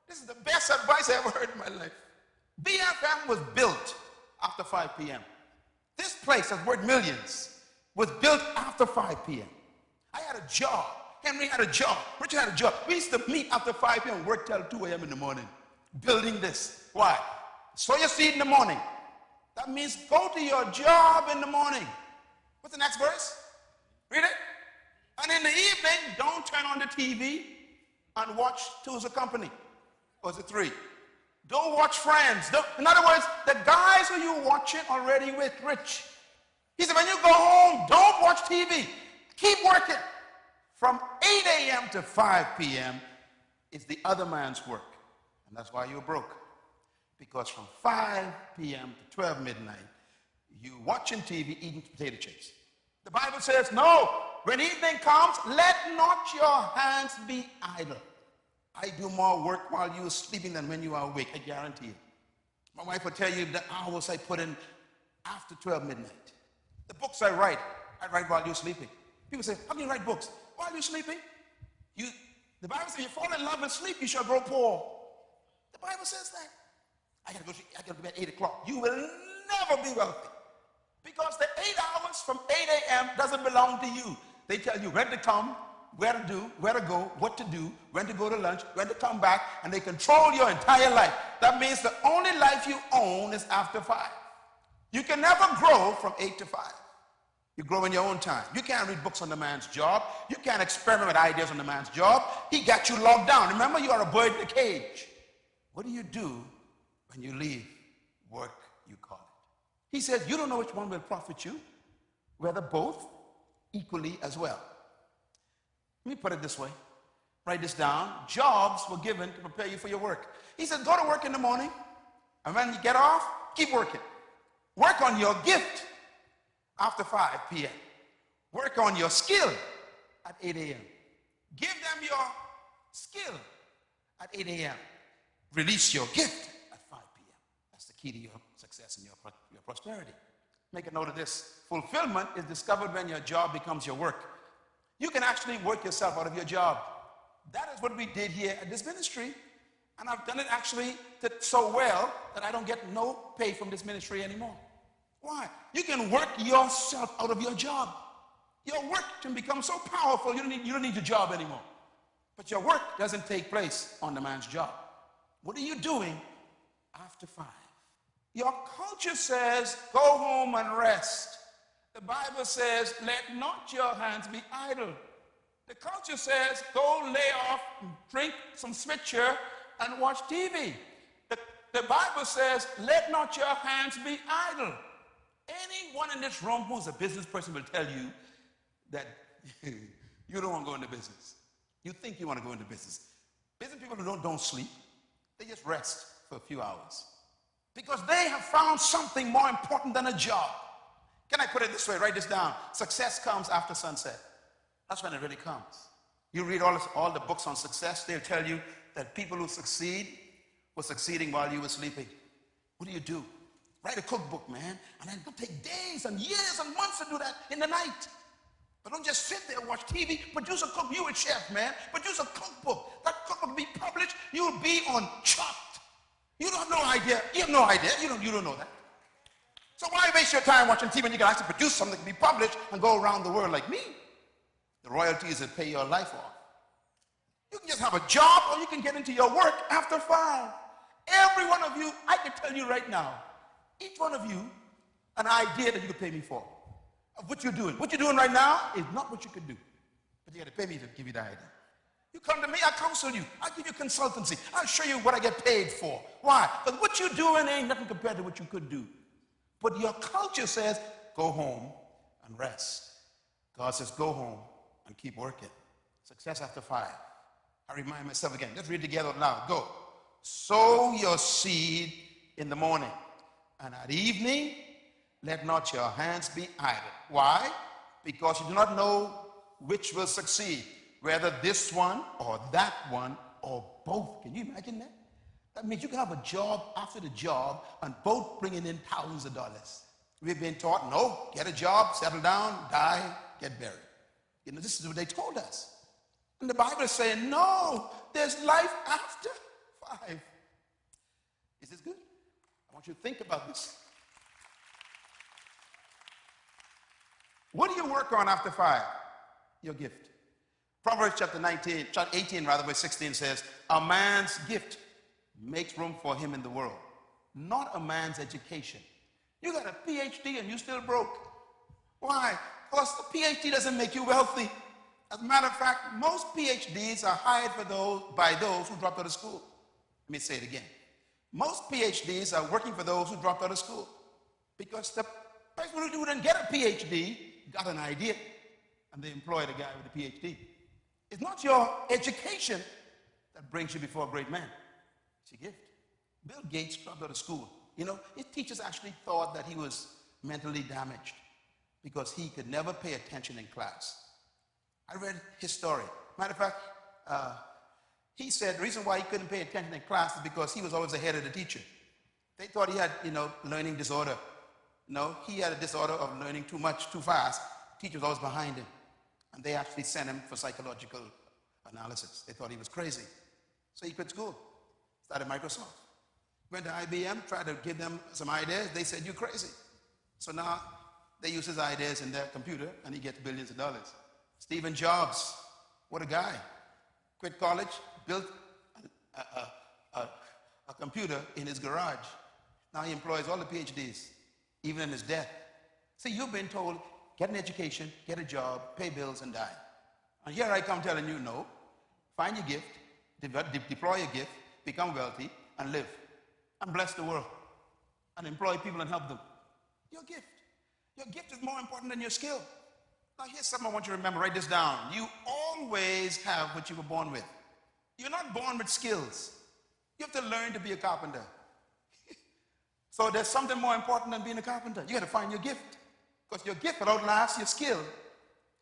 This is the best advice I ever heard in my life. BFM was built after 5 p.m. This place that's worth millions was built after 5 p.m. I had a job. Henry had a job. Richard had a job. We used to meet after 5 p.m. and work till 2 a.m. in the morning building this. Why? Sow your seed in the morning. That means go to your job in the morning. What's the next verse? Read it. And in the evening, don't turn on the TV and watch Two's a Company. Or is it 3? Don't watch Friends. In other words, the guys who you're watching already with rich. He said, when you go home, don't watch TV. Keep working. From 8 a.m. to 5 p.m. is the other man's work. And that's why you're broke. Because from 5 p.m. to 12 midnight, you watching TV, eating potato chips. The Bible says, no, when evening comes, let not your hands be idle. I do more work while you're sleeping than when you are awake, I guarantee you. My wife will tell you the hours I put in after 12 midnight. The books I write while you're sleeping. People say, how can you write books? While you're sleeping? The Bible says, if you fall in love and sleep, you shall grow poor. The Bible says that. I gotta go to bed at 8 o'clock. You will never be wealthy. Because the 8 hours from 8 a.m. doesn't belong to you. They tell you when to come, where to do, where to go, what to do, when to go to lunch, when to come back, and they control your entire life. That means the only life you own is after 5. You can never grow from 8 to 5. You grow in your own time. You can't read books on the man's job. You can't experiment with ideas on the man's job. He got you locked down. Remember, you are a bird in a cage. What do you do when you leave work, you call it? He says, you don't know which one will profit you, whether both equally as well. Let me put it this way. Write this down. Jobs were given to prepare you for your work. He said, go to work in the morning, and when you get off, keep working. Work on your gift after 5 p.m. Work on your skill at 8 a.m. Give them your skill at 8 a.m. Release your gift at 5 p.m. That's the key to your success and your prosperity. Make a note of this. Fulfillment is discovered when your job becomes your work. You can actually work yourself out of your job. That is what we did here at this ministry. And I've done it actually so well that I don't get no pay from this ministry anymore. Why? You can work yourself out of your job. Your work can become so powerful, you don't need your job anymore. But your work doesn't take place on the man's job. What are you doing after 5? Your culture says, go home and rest. The Bible says, let not your hands be idle. The culture says, go lay off, drink some switcher, and watch TV. The Bible says, let not your hands be idle. Anyone in this room who's a business person will tell you that you don't want to go into business. You think you want to go into business. Business people who don't sleep, they just rest for a few hours because they have found something more important than a job. Can I put it this way? Write this down. Success comes after sunset. That's when it really comes. You read all the books on success, they'll tell you that people who succeed were succeeding while you were sleeping. What do? Write a cookbook, man, and then it'll take days and years and months to do that in the night. But don't just sit there and watch TV. Produce a cook. You a chef, man. Produce a cookbook. That cookbook will be published. You'll be on Chopped. You have no idea. You have no idea. You don't know that. So why waste your time watching TV when you can actually produce something that can be published and go around the world like me? The royalties that pay your life off. You can just have a job or you can get into your work after 5. Every one of you, I can tell you right now, each one of you, an idea that you could pay me for. Of what you're doing. What you're doing right now is not what you could do. But you got to pay me to give you the idea. You come to me, I counsel you. I give you consultancy. I'll show you what I get paid for. Why? Because what you're doing ain't nothing compared to what you could do. But your culture says, go home and rest. God says, go home and keep working. Success after 5. I remind myself again. Let's read together now. Go. Sow your seed in the morning, and at evening, let not your hands be idle. Why? Because you do not know which will succeed, whether this one or that one or both. Can you imagine that? That means you can have a job after the job and both bringing in thousands of dollars. We've been taught, no, get a job, settle down, die, get buried. You know, this is what they told us. And the Bible is saying, no, there's life after 5. Is this good? I want you to think about this. What do you work on after 5? Your gift. Proverbs chapter 18, verse 16 says, a man's gift makes room for him in the world, not a man's education. You got a PhD and you still broke. Why? Because the PhD doesn't make you wealthy. As a matter of fact, most PhDs are hired by those who dropped out of school. Let me say it again. Most PhDs are working for those who dropped out of school because the person who didn't get a PhD got an idea, and they employed a guy with a PhD. It's not your education that brings you before a great man. It's your gift. Bill Gates dropped out of school. You know, his teachers actually thought that he was mentally damaged because he could never pay attention in class. I read his story. Matter of fact, he said the reason why he couldn't pay attention in class is because he was always ahead of the teacher. They thought he had, learning disorder. No, he had a disorder of learning too much, too fast. Teacher was always behind him. And they actually sent him for psychological analysis. They thought he was crazy. So he quit school, started Microsoft. Went to IBM, tried to give them some ideas. They said, you're crazy. So now they use his ideas in their computer, and he gets billions of dollars. Stephen Jobs, what a guy. Quit college, built a computer in his garage. Now he employs all the PhDs. Even in his death. See, you've been told, get an education, get a job, pay bills, and die. And here I come telling you, no. Find your gift, deploy your gift, become wealthy, and live. And bless the world. And employ people and help them. Your gift. Your gift is more important than your skill. Now here's something I want you to remember. Write this down. You always have what you were born with. You're not born with skills. You have to learn to be a carpenter. So there's something more important than being a carpenter. You got to find your gift. Because your gift will outlast your skill.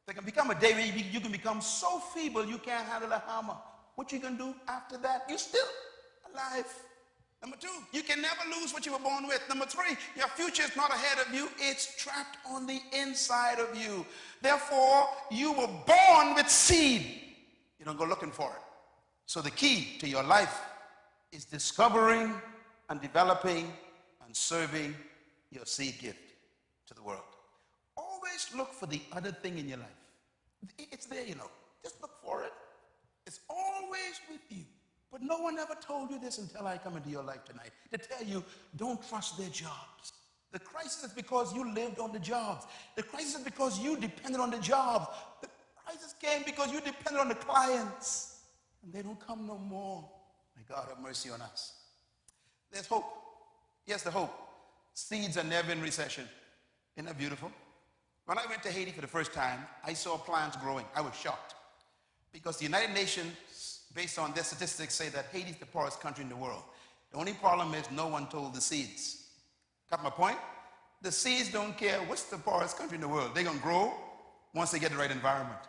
There can become a day where you can become so feeble you can't handle a hammer. What you can do after that? You're still alive. Number two, you can never lose what you were born with. Number three, your future is not ahead of you. It's trapped on the inside of you. Therefore, you were born with seed. You don't go looking for it. So the key to your life is discovering and developing and serving your seed gift to the world. Always look for the other thing in your life. It's there, you know. Just look for it. It's always with you. But no one ever told you this until I come into your life tonight, to tell you, don't trust their jobs. The crisis is because you lived on the jobs. The crisis is because you depended on the jobs. The crisis came because you depended on the clients. And they don't come no more. May God have mercy on us. There's hope. Yes, the hope. Seeds are never in recession. Isn't that beautiful? When I went to Haiti for the first time, I saw plants growing. I was shocked. Because the United Nations, based on their statistics, say that Haiti is the poorest country in the world. The only problem is no one told the seeds. Got my point? The seeds don't care what's the poorest country in the world. They're going to grow once they get the right environment.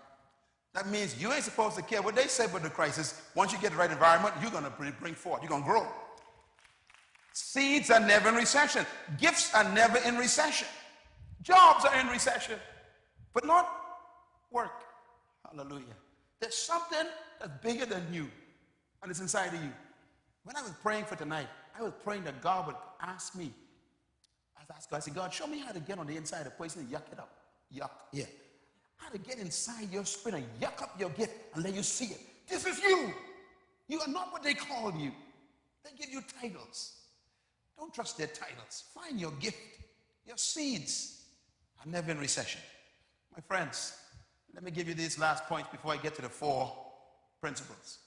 That means you ain't supposed to care what they say about the crisis. Once you get the right environment, you're going to bring forth. You're going to grow. Seeds are never in recession. Gifts are never in recession. Jobs are in recession, but not work. Hallelujah. There's something that's bigger than you, and it's inside of you. When I was praying for tonight, I was praying that God would ask me. I asked God, I said, God, show me how to get on the inside of a person and yuck it up. Yuck, yeah. How to get inside your spirit and yuck up your gift and let you see it. This is you. You are not what they call you. They give you titles. Don't trust their titles. Find your gift. Your seeds are never in recession. My friends, let me give you these last points before I get to the 4 principles.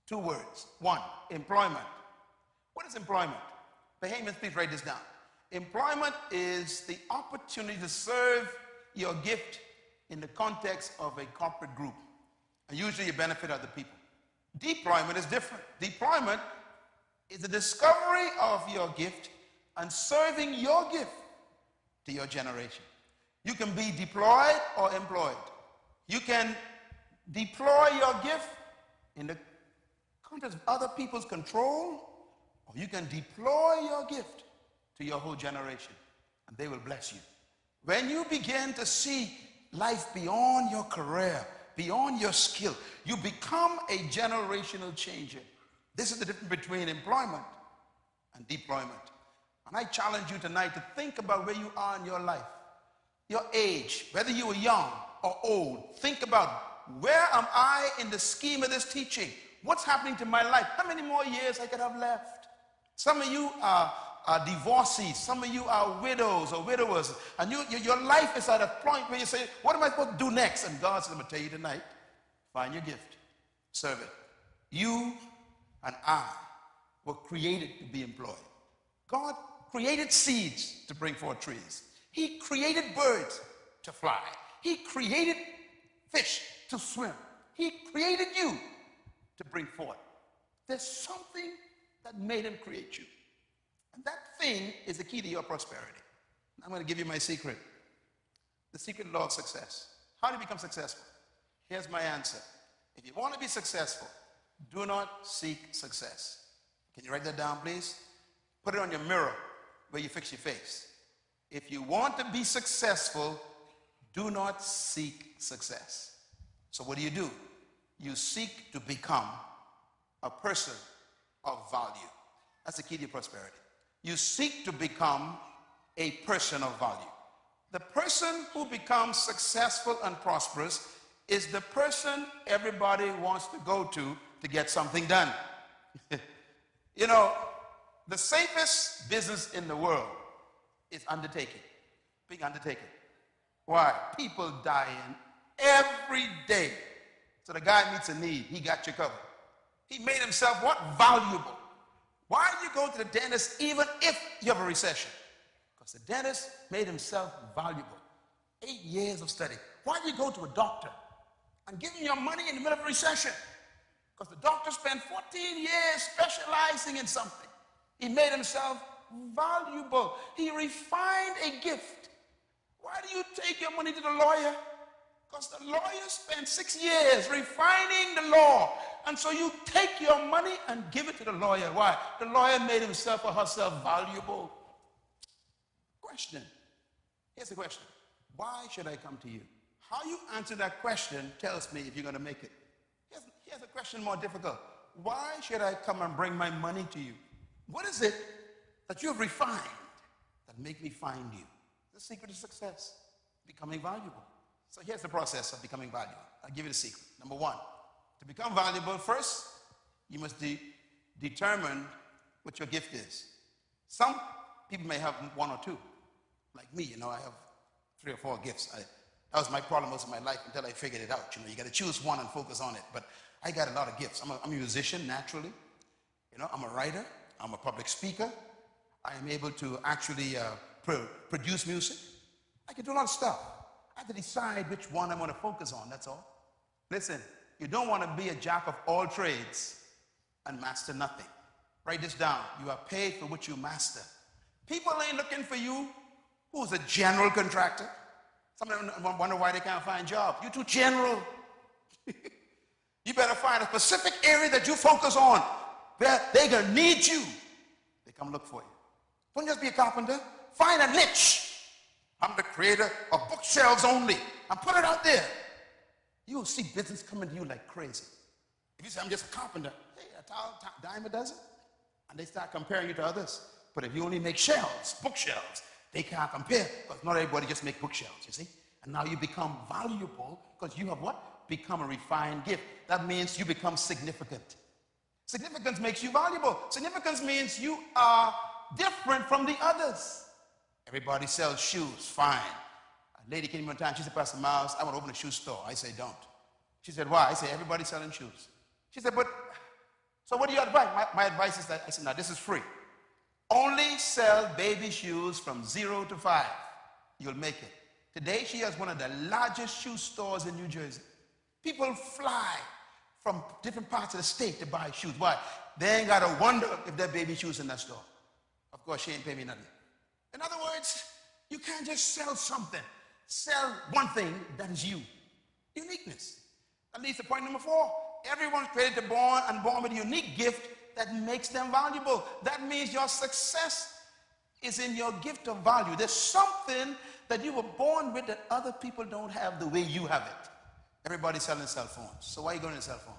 2 words. 1, employment. What is employment? Bahamians, please write this down. Employment is the opportunity to serve your gift in the context of a corporate group. And usually you benefit other people. Deployment is different. Deployment is the discovery of your gift and serving your gift to your generation. You can be deployed or employed. You can deploy your gift in the context of other people's control, or you can deploy your gift to your whole generation, and they will bless you. When you begin to see life beyond your career, beyond your skill, you become a generational changer. This is the difference between employment and deployment. And I challenge you tonight to think about where you are in your life, your age, whether you are young or old. Think about, where am I in the scheme of this teaching? What's happening to my life? How many more years I could have left? Some of you are divorcees. Some of you are widows or widowers. And your life is at a point where you say, what am I supposed to do next? And God says, I'm going to tell you tonight, find your gift. Serve it. You and I were created to be employed. God created seeds to bring forth trees. He created birds to fly. He created fish to swim. He created you to bring forth. There's something that made him create you. And that thing is the key to your prosperity. I'm going to give you my secret. The secret law of success. How do you become successful? Here's my answer. If you want to be successful, do not seek success. Can you write that down, please? Put it on your mirror where you fix your face. If you want to be successful, do not seek success. So what do? You seek to become a person of value. That's the key to your prosperity. You seek to become a person of value. The person who becomes successful and prosperous is the person everybody wants to go to get something done. You know, the safest business in the world is undertaking, being undertaken. Why? People dying every day. So the guy meets a need, he got you covered. He made himself what? Valuable. Why do you go to the dentist even if you have a recession? Because the dentist made himself valuable. 8 years of study. Why do you go to a doctor and give him your money in the middle of a recession? Because the doctor spent 14 years specializing in something. He made himself valuable. He refined a gift. Why do you take your money to the lawyer Because the lawyer spent 6 years refining the law. And so you take your money and give it to the lawyer. Why? The lawyer made himself or herself valuable. Question. Here's the question. Why should I come to you? How you answer that question tells me if you're going to make it. Here's a question more difficult. Why should I come and bring my money to you? What is it that you've refined that make me find you? The secret of success, becoming valuable. So here's the process of becoming valuable. I'll give you the secret. Number one, to become valuable, first, you must determine what your gift is. Some people may have one or two. Like me, I have 3 or 4 gifts. That was my problem most of my life until I figured it out. You got to choose one and focus on it. But I got a lot of gifts. I'm a musician, naturally. I'm a writer. I'm a public speaker. I am able to actually produce music. I can do a lot of stuff. I have to decide which one I want to focus on, that's all. Listen, you don't want to be a jack of all trades and master nothing. Write this down. You are paid for what you master. People ain't looking for you who's a general contractor. Some of them wonder why they can't find jobs. You're too general. You better find a specific area that you focus on where they're going to need you. They come look for you. Don't just be a carpenter. Find a niche. I'm the creator of bookshelves only. And put it out there. You will see business coming to you like crazy. If you say, I'm just a carpenter, hey, a dime a dozen. And they start comparing you to others. But if you only make shelves, bookshelves, they can't compare because not everybody just make bookshelves, you see? And now you become valuable because you have what? Become a refined gift. That means you become significant. Significance makes you valuable. Significance means you are different from the others. Everybody sells shoes, fine. A lady came one time, she said, Pastor Myles, I want to open a shoe store. I say, don't. She said, why? I say, everybody's selling shoes. She said, but, so what do you advise? My advice is that, I said, now this is free. Only sell baby shoes from 0 to 5. You'll make it. Today, she has one of the largest shoe stores in New Jersey. People fly from different parts of the state to buy shoes. Why? They ain't got to wonder if there are baby shoes in that store. Of course, she ain't pay me nothing. In other words, you can't just sell something. Sell one thing that is you. Uniqueness. That leads to point number 4. Everyone's created to born with a unique gift that makes them valuable. That means your success is in your gift of value. There's something that you were born with that other people don't have the way you have it. Everybody's selling cell phones. So why are you going to cell phones?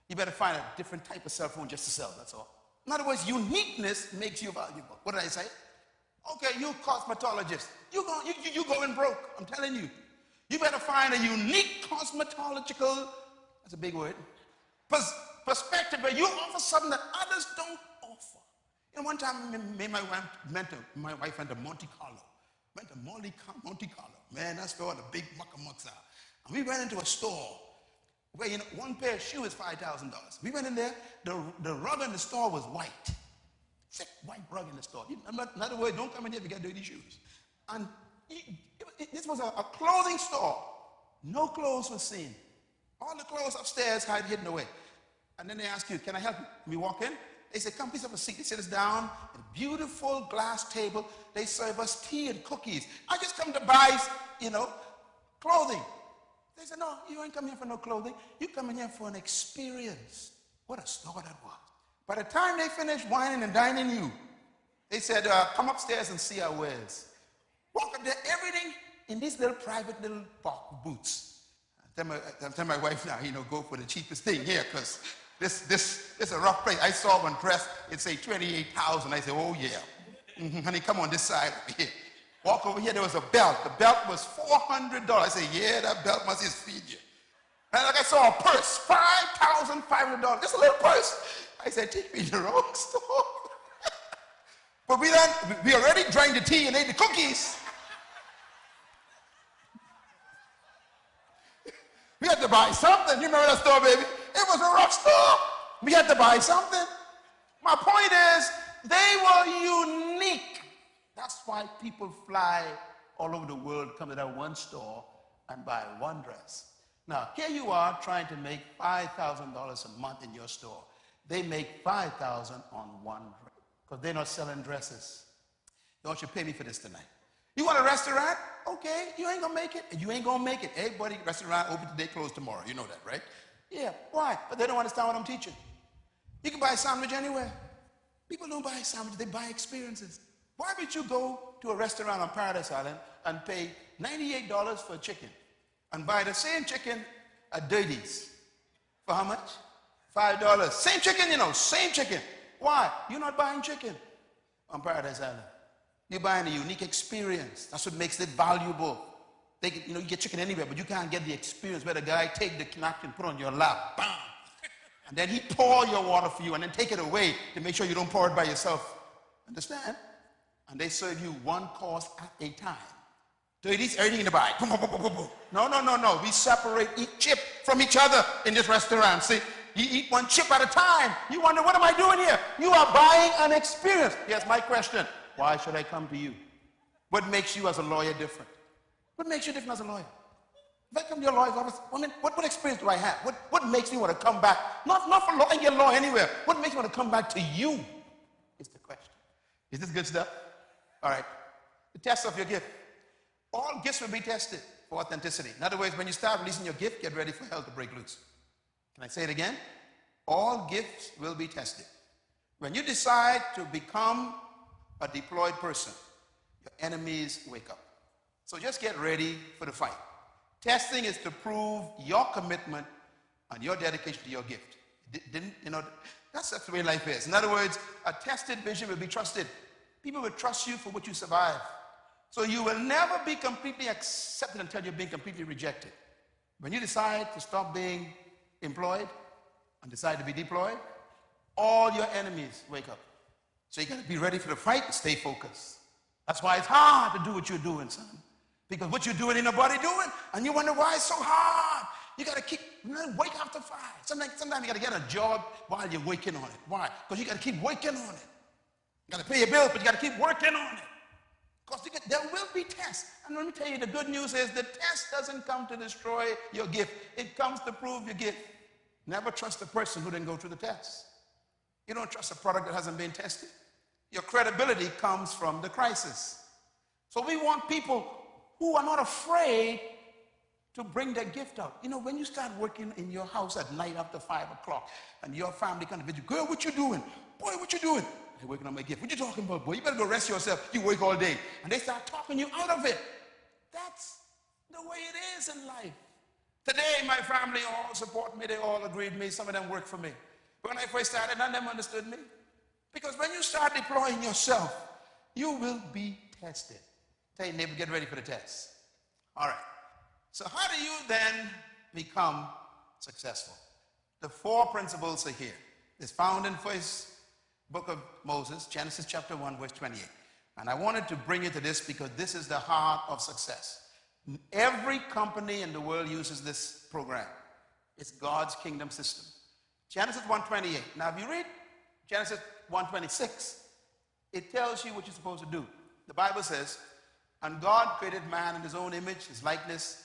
You better find a different type of cell phone just to sell, that's all. In other words, uniqueness makes you valuable. What did I say? Okay, you cosmetologist. You going broke, I'm telling you. You better find a unique cosmetological, that's a big word, perspective where you offer something that others don't offer. One time, me and my wife went to Monte Carlo. Monte Carlo. Man, that's where all the big muckamucks are. And we went into a store where one pair of shoes is $5,000. We went in there, the rug in the store was white. Thick white rug in the store. In other words, don't come in here if you got dirty shoes. And this was a clothing store. No clothes were seen. All the clothes upstairs had hidden away. And then they ask you, can I help you? We walk in. They say, come, please have a seat. They sit us down at a beautiful glass table. They serve us tea and cookies. I just come to buy, clothing. They said, no, you ain't come here for no clothing. You come in here for an experience. What a store that was. By the time they finished wining and dining you, they said, come upstairs and see our wares. Walk up there, everything in these little private little boots. I tell my wife now, go for the cheapest thing here, because this is a rough place. I saw one dress, it say $28,000. I said, oh yeah. Honey, come on this side over here. Walk over here, there was a belt. The belt was $400. I said, yeah, that belt must just feed you. And like I saw a purse, $5,500. Just a little purse. I said, take me to the wrong store. But we already drank the tea and ate the cookies. We had to buy something. You remember that store, baby? It was a rough store. We had to buy something. My point is, they were unique. That's why people fly all over the world, come to that one store and buy one dress. Now, here you are trying to make $5,000 a month in your store. They make $5,000 on one dress because they're not selling dresses. You want you to pay me for this tonight. You want a restaurant? Okay, you ain't gonna make it. You ain't gonna make it. Hey, buddy, restaurant open today, closed tomorrow. You know that, right? Yeah, why? But they don't understand what I'm teaching. You can buy a sandwich anywhere. People don't buy sandwiches, they buy experiences. Why would you go to a restaurant on Paradise Island and pay $98 for a chicken and buy the same chicken at Dirty's? For how much? $5. Same chicken, same chicken. Why? You're not buying chicken on Paradise Island. You're buying a unique experience. That's what makes it valuable. You get chicken anywhere, but you can't get the experience where the guy take the napkin, put on your lap, bam, and then he pour your water for you and then take it away to make sure you don't pour it by yourself. Understand? And they serve you one course at a time. So it eats everything in the bag. No. We separate each chip from each other in this restaurant. See, you eat one chip at a time. You wonder, what am I doing here? You are buying an experience. Here's my question. Why should I come to you? What makes you as a lawyer different? What makes you different as a lawyer? If I come to your lawyer's office, what experience do I have? What makes me want to come back? Not for law and get law anywhere. What makes me want to come back to you is the question. Is this good stuff? All right. The test of your gift. All gifts will be tested for authenticity. In other words, when you start releasing your gift, get ready for hell to break loose. Can I say it again? All gifts will be tested. When you decide to become a deployed person, your enemies wake up. So just get ready for the fight. Testing is to prove your commitment and your dedication to your gift. That's the way life is. In other words, a tested vision will be trusted. People will trust you for what you survive. So you will never be completely accepted until you're being completely rejected. When you decide to stop being employed and decide to be deployed, all your enemies wake up. So you got to be ready for the fight and stay focused. That's why it's hard to do what you're doing, son. Because what you're doing ain't nobody doing, and you wonder why it's so hard. You got to keep, wake after 5. Sometimes you got to get a job while you're working on it. Why? Because you got to keep working on it. You got to pay your bills, but you got to keep working on it. Because there will be tests. And let me tell you, the good news is the test doesn't come to destroy your gift. It comes to prove your gift. Never trust a person who didn't go through the test. You don't trust a product that hasn't been tested. Your credibility comes from the crisis. So we want people who are not afraid to bring their gift out. When you start working in your house at night after 5 o'clock and your family comes to visit you, girl, what you doing? Boy, what you doing? They're working on my gift. What you talking about, boy? You better go rest yourself. You work all day. And they start talking you out of it. That's the way it is in life. Today, my family all support me. They all agreed with me. Some of them work for me. But when I first started, none of them understood me. Because when you start deploying yourself, you will be tested. Tell your neighbor, get ready for the test. All right. So how do you then become successful? The 4 principles are here. It's found in first book of Moses, Genesis chapter 1, verse 28. And I wanted to bring you to this because this is the heart of success. Every company in the world uses this program. It's God's kingdom system. Genesis 1:28. Now, if you read Genesis 1:26, it tells you what you're supposed to do. The Bible says, and God created man in his own image, his likeness,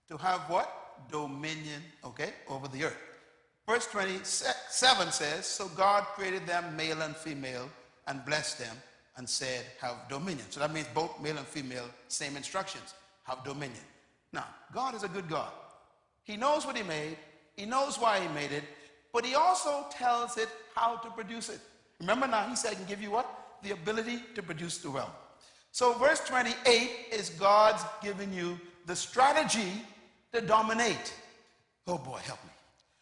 to have what? Dominion, over the earth. Verse 27 says, so God created them male and female and blessed them and said, have dominion. So that means both male and female, same instructions, have dominion. Now, God is a good God. He knows what he made. He knows why he made it. But he also tells it how to produce it. Remember now, he said, I can give you what? The ability to produce the wealth. So verse 28 is God's giving you the strategy to dominate. Oh boy, help me.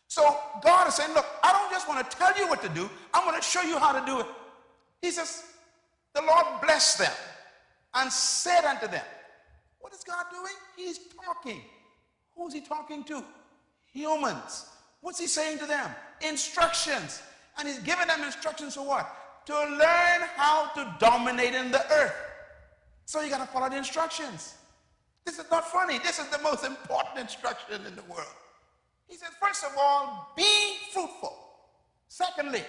So God is saying, look, I don't just want to tell you what to do. I'm going to show you how to do it. He says, the Lord blessed them and said unto them. What is God doing? He's talking. Who's he talking to? Humans. What's he saying to them? Instructions. And he's giving them instructions for what? To learn how to dominate in the earth. So you got to follow the instructions. This is not funny. This is the most important instruction in the world. He says, first of all, be fruitful. Secondly,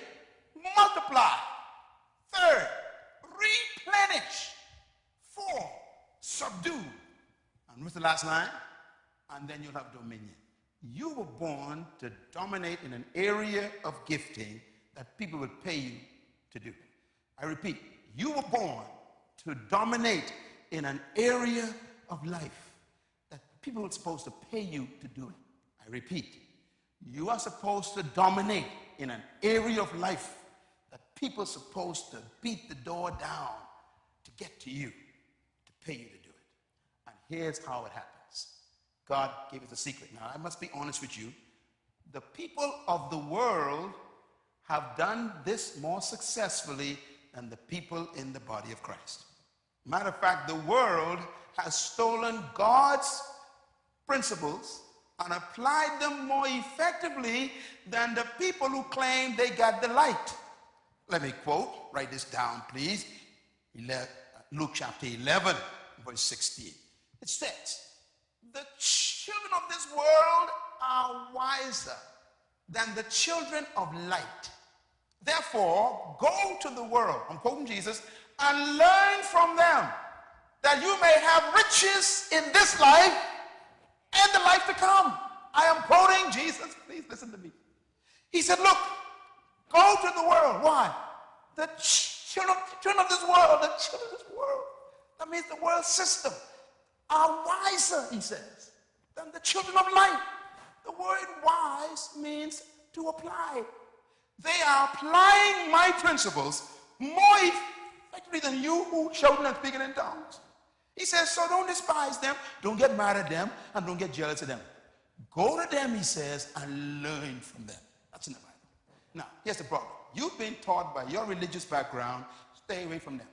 multiply. Third, replenish. 4, subdue. And what's the last line? And then you'll have dominion. You were born to dominate in an area of gifting that people would pay you to do. I repeat, you were born to dominate in an area of life that people are supposed to pay you to do it. I repeat, you are supposed to dominate in an area of life that people are supposed to beat the door down to get to you, to pay you to do it. And here's how it happens. God gave us a secret. Now, I must be honest with you. The people of the world have done this more successfully than the people in the body of Christ. Matter of fact, the world has stolen God's principles and applied them more effectively than the people who claim they got the light. Let me quote, write this down, please. Luke chapter 11, verse 16. It says, the children of this world are wiser than the children of light. Therefore, go to the world, I'm quoting Jesus, and learn from them, that you may have riches in this life and the life to come. I am quoting Jesus. Please listen to me. He said, look, go to the world. Why? The children of this world, the children of this world, that means the world system, are wiser, he says, than the children of light. The word wise means to apply. They are applying my principles more effectively than you who shouting and speaking in tongues. He says, so don't despise them, don't get mad at them, and don't get jealous of them. Go to them, he says, and learn from them. That's in the Bible. Now, here's the problem. You've been taught by your religious background, stay away from them.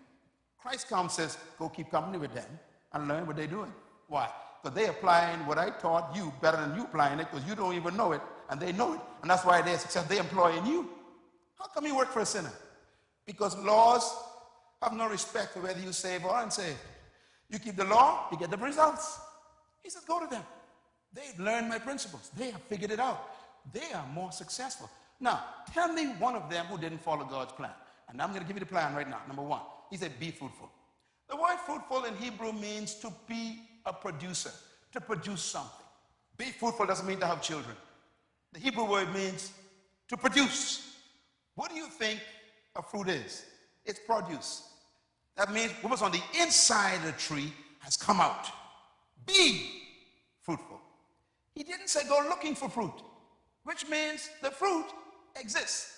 Christ comes and says, go keep company with them and learn what they're doing. Why? Because they're applying what I taught you better than you applying it, because you don't even know it, and they know it, and that's why they're successful. They're employing you. How come you work for a sinner? Because laws have no respect for whether you save or unsaved. You keep the law, you get the results. He says, go to them. They've learned my principles. They have figured it out. They are more successful. Now, tell me one of them who didn't follow God's plan. And I'm going to give you the plan right now. Number one, he said, be fruitful. The word fruitful in Hebrew means to be a producer, to produce something. Be fruitful doesn't mean to have children. The Hebrew word means to produce. What do you think a fruit is? It's produce. That means what was on the inside of the tree has come out. Be fruitful. He didn't say go looking for fruit, which means the fruit exists.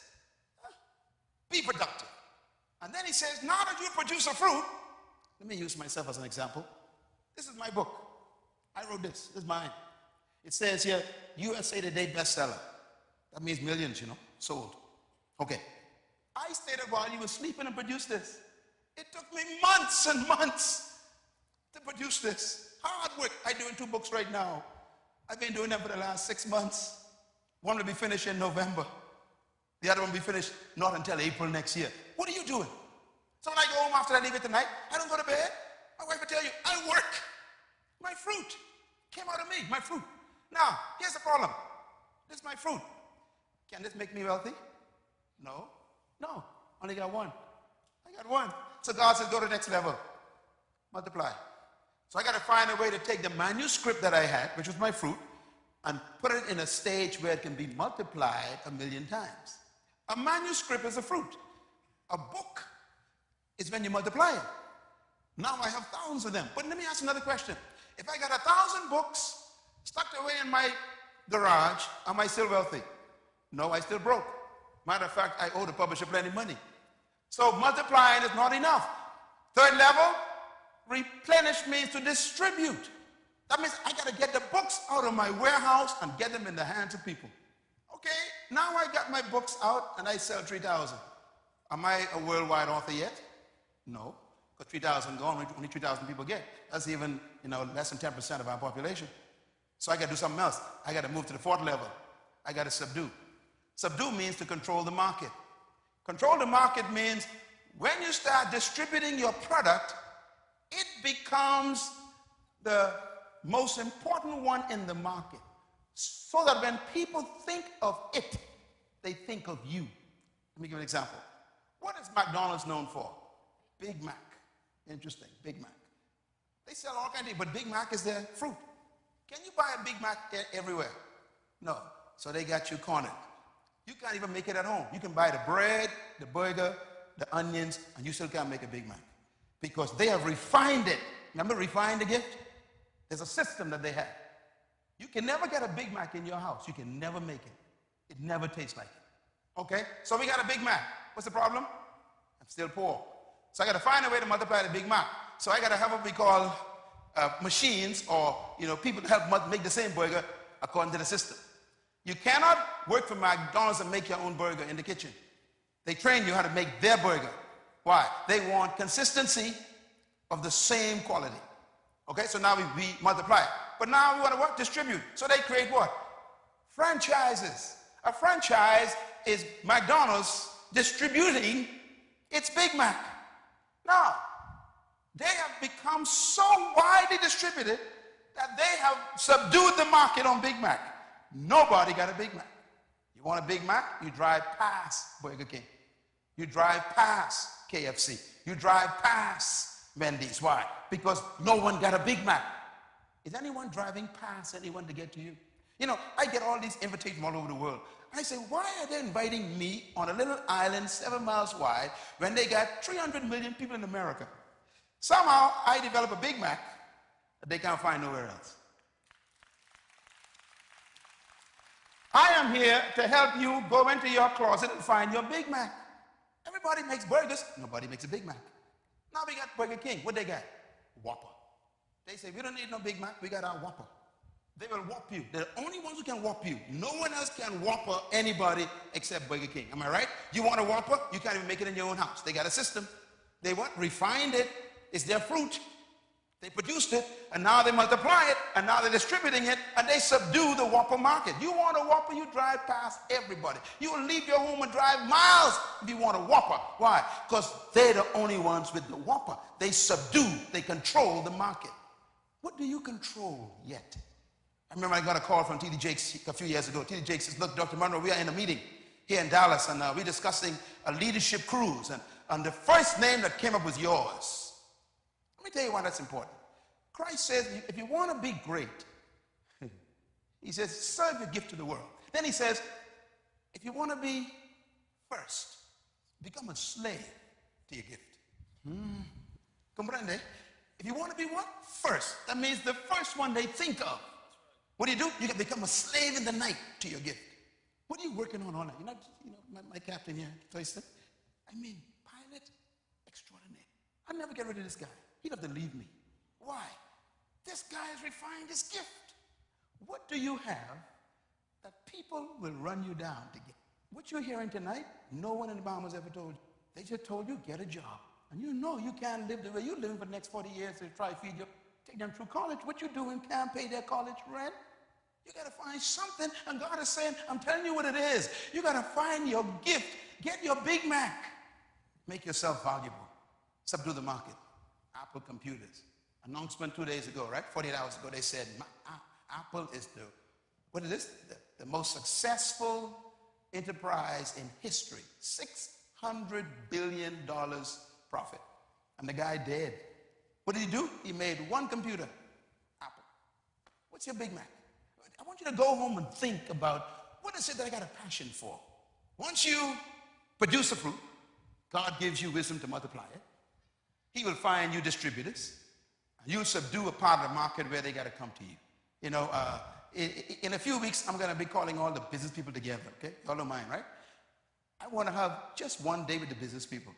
Be productive. And then he says, now that you produce a fruit, let me use myself as an example. This is my book. I wrote this. This is mine. It says here, USA Today bestseller. That means millions, sold. Okay. I stayed up while you were sleeping and produced this. It took me months and months to produce this. Hard work. I'm doing 2 books right now. I've been doing them for the last 6 months. One will be finished in November. The other one will be finished not until April next year. What are you doing? So when I go home after I leave it tonight, I don't go to bed. My wife will tell you, I work. My fruit came out of me, my fruit. Now, here's the problem. This is my fruit. Can this make me wealthy? No. No. Only got one. I got one. So God says, go to the next level. Multiply. So I got to find a way to take the manuscript that I had, which was my fruit, and put it in a stage where it can be multiplied 1,000,000 times. A manuscript is a fruit. A book is when you multiply it. Now I have thousands of them. But let me ask another question. If I got 1,000 books stuck away in my garage, am I still wealthy? No, I still broke. Matter of fact, I owe the publisher plenty of money. So multiplying is not enough. Third level, replenish means to distribute. That means I got to get the books out of my warehouse and get them in the hands of people. Okay, now I got my books out and I sell 3,000. Am I a worldwide author yet? No, because 3,000 gone, only 3,000 people get. That's even, less than 10% of our population. So I got to do something else. I got to move to the 4th level. I got to subdue. Subdue means to control the market. Control the market means when you start distributing your product, it becomes the most important one in the market. So that when people think of it, they think of you. Let me give you an example. What is McDonald's known for? Big Mac. Interesting, Big Mac. They sell all kinds of things, but Big Mac is their fruit. Can you buy a Big Mac everywhere? No. So they got you cornered. You can't even make it at home. You can buy the bread, the burger, the onions, and you still can't make a Big Mac. Because they have refined it. Remember, refine the gift? There's a system that they have. You can never get a Big Mac in your house. You can never make it. It never tastes like it. Okay? So we got a Big Mac. What's the problem? I'm still poor. So I got to find a way to multiply the Big Mac. So I got to have what we call machines or people to help make the same burger according to the system. You cannot work for McDonald's and make your own burger in the kitchen. They train you how to make their burger. Why? They want consistency of the same quality. Okay, so now we multiply it. But now we want to what? Distribute. So they create what? Franchises. A franchise is McDonald's distributing its Big Mac. Now, they have become so widely distributed that they have subdued the market on Big Mac. Nobody got a Big Mac. You want a Big Mac? You drive past Burger King. You drive past KFC. You drive past Wendy's. Why? Because no one got a Big Mac. Is anyone driving past anyone to get to you? I get all these invitations all over the world. I say, why are they inviting me on a little island 7 miles wide when they got 300 million people in America? Somehow, I develop a Big Mac that they can't find nowhere else. I am here to help you go into your closet and find your Big Mac. Everybody makes burgers. Nobody makes a Big Mac. Now we got Burger King. What they got? Whopper. They say, we don't need no Big Mac. We got our Whopper. They will whop you. They're the only ones who can whop you. No one else can Whopper anybody except Burger King. Am I right? You want a Whopper? You can't even make it in your own house. They got a system. They what? Refined it. It's their fruit. They produced it, and now they multiply it, and now they're distributing it, and they subdue the Whopper market. You want a Whopper, you drive past everybody. You will leave your home and drive miles if you want a Whopper. Why? Because they're the only ones with the Whopper. They subdue, they control the market. What do you control yet? I remember I got a call from T.D. Jakes a few years ago. T.D. Jakes says, look, Dr. Munroe, we are in a meeting here in Dallas, and we're discussing a leadership cruise, and the first name that came up was yours. Let me tell you why that's important. Christ says, if you want to be great, he says, serve your gift to the world. Then he says, if you want to be first, become a slave to your gift. Comprende? If you want to be what? First. That means the first one they think of. What do? You can become a slave in the night to your gift. What are you working on all night? My captain here, Tyson. I mean, pilot extraordinaire. I'll never get rid of this guy. He'd have to leave me. Why? This guy has refined his gift. What do you have that people will run you down to get? What you're hearing tonight, no one in the Bahamas ever told you. They just told you, get a job. And you know you can't live the way you're living for the next 40 years to try to feed your, take them through college. What you doing can't pay their college rent. You got to find something. And God is saying, I'm telling you what it is. You got to find your gift. Get your Big Mac. Make yourself valuable. Subdue the market. Apple computers. Announcement 2 days ago, right? 48 hours ago, they said Apple is the most successful enterprise in history. $600 billion profit. And the guy dead. What did he do? He made one computer, Apple. What's your Big Mac? I want you to go home and think about what is it that I got a passion for. Once you produce a fruit, God gives you wisdom to multiply it. He will find you distributors. You'll subdue a part of the market where they got to come to you. In a few weeks, I'm going to be calling all the business people together, okay? Y'all don't mind, right? I want to have just one day with the business people.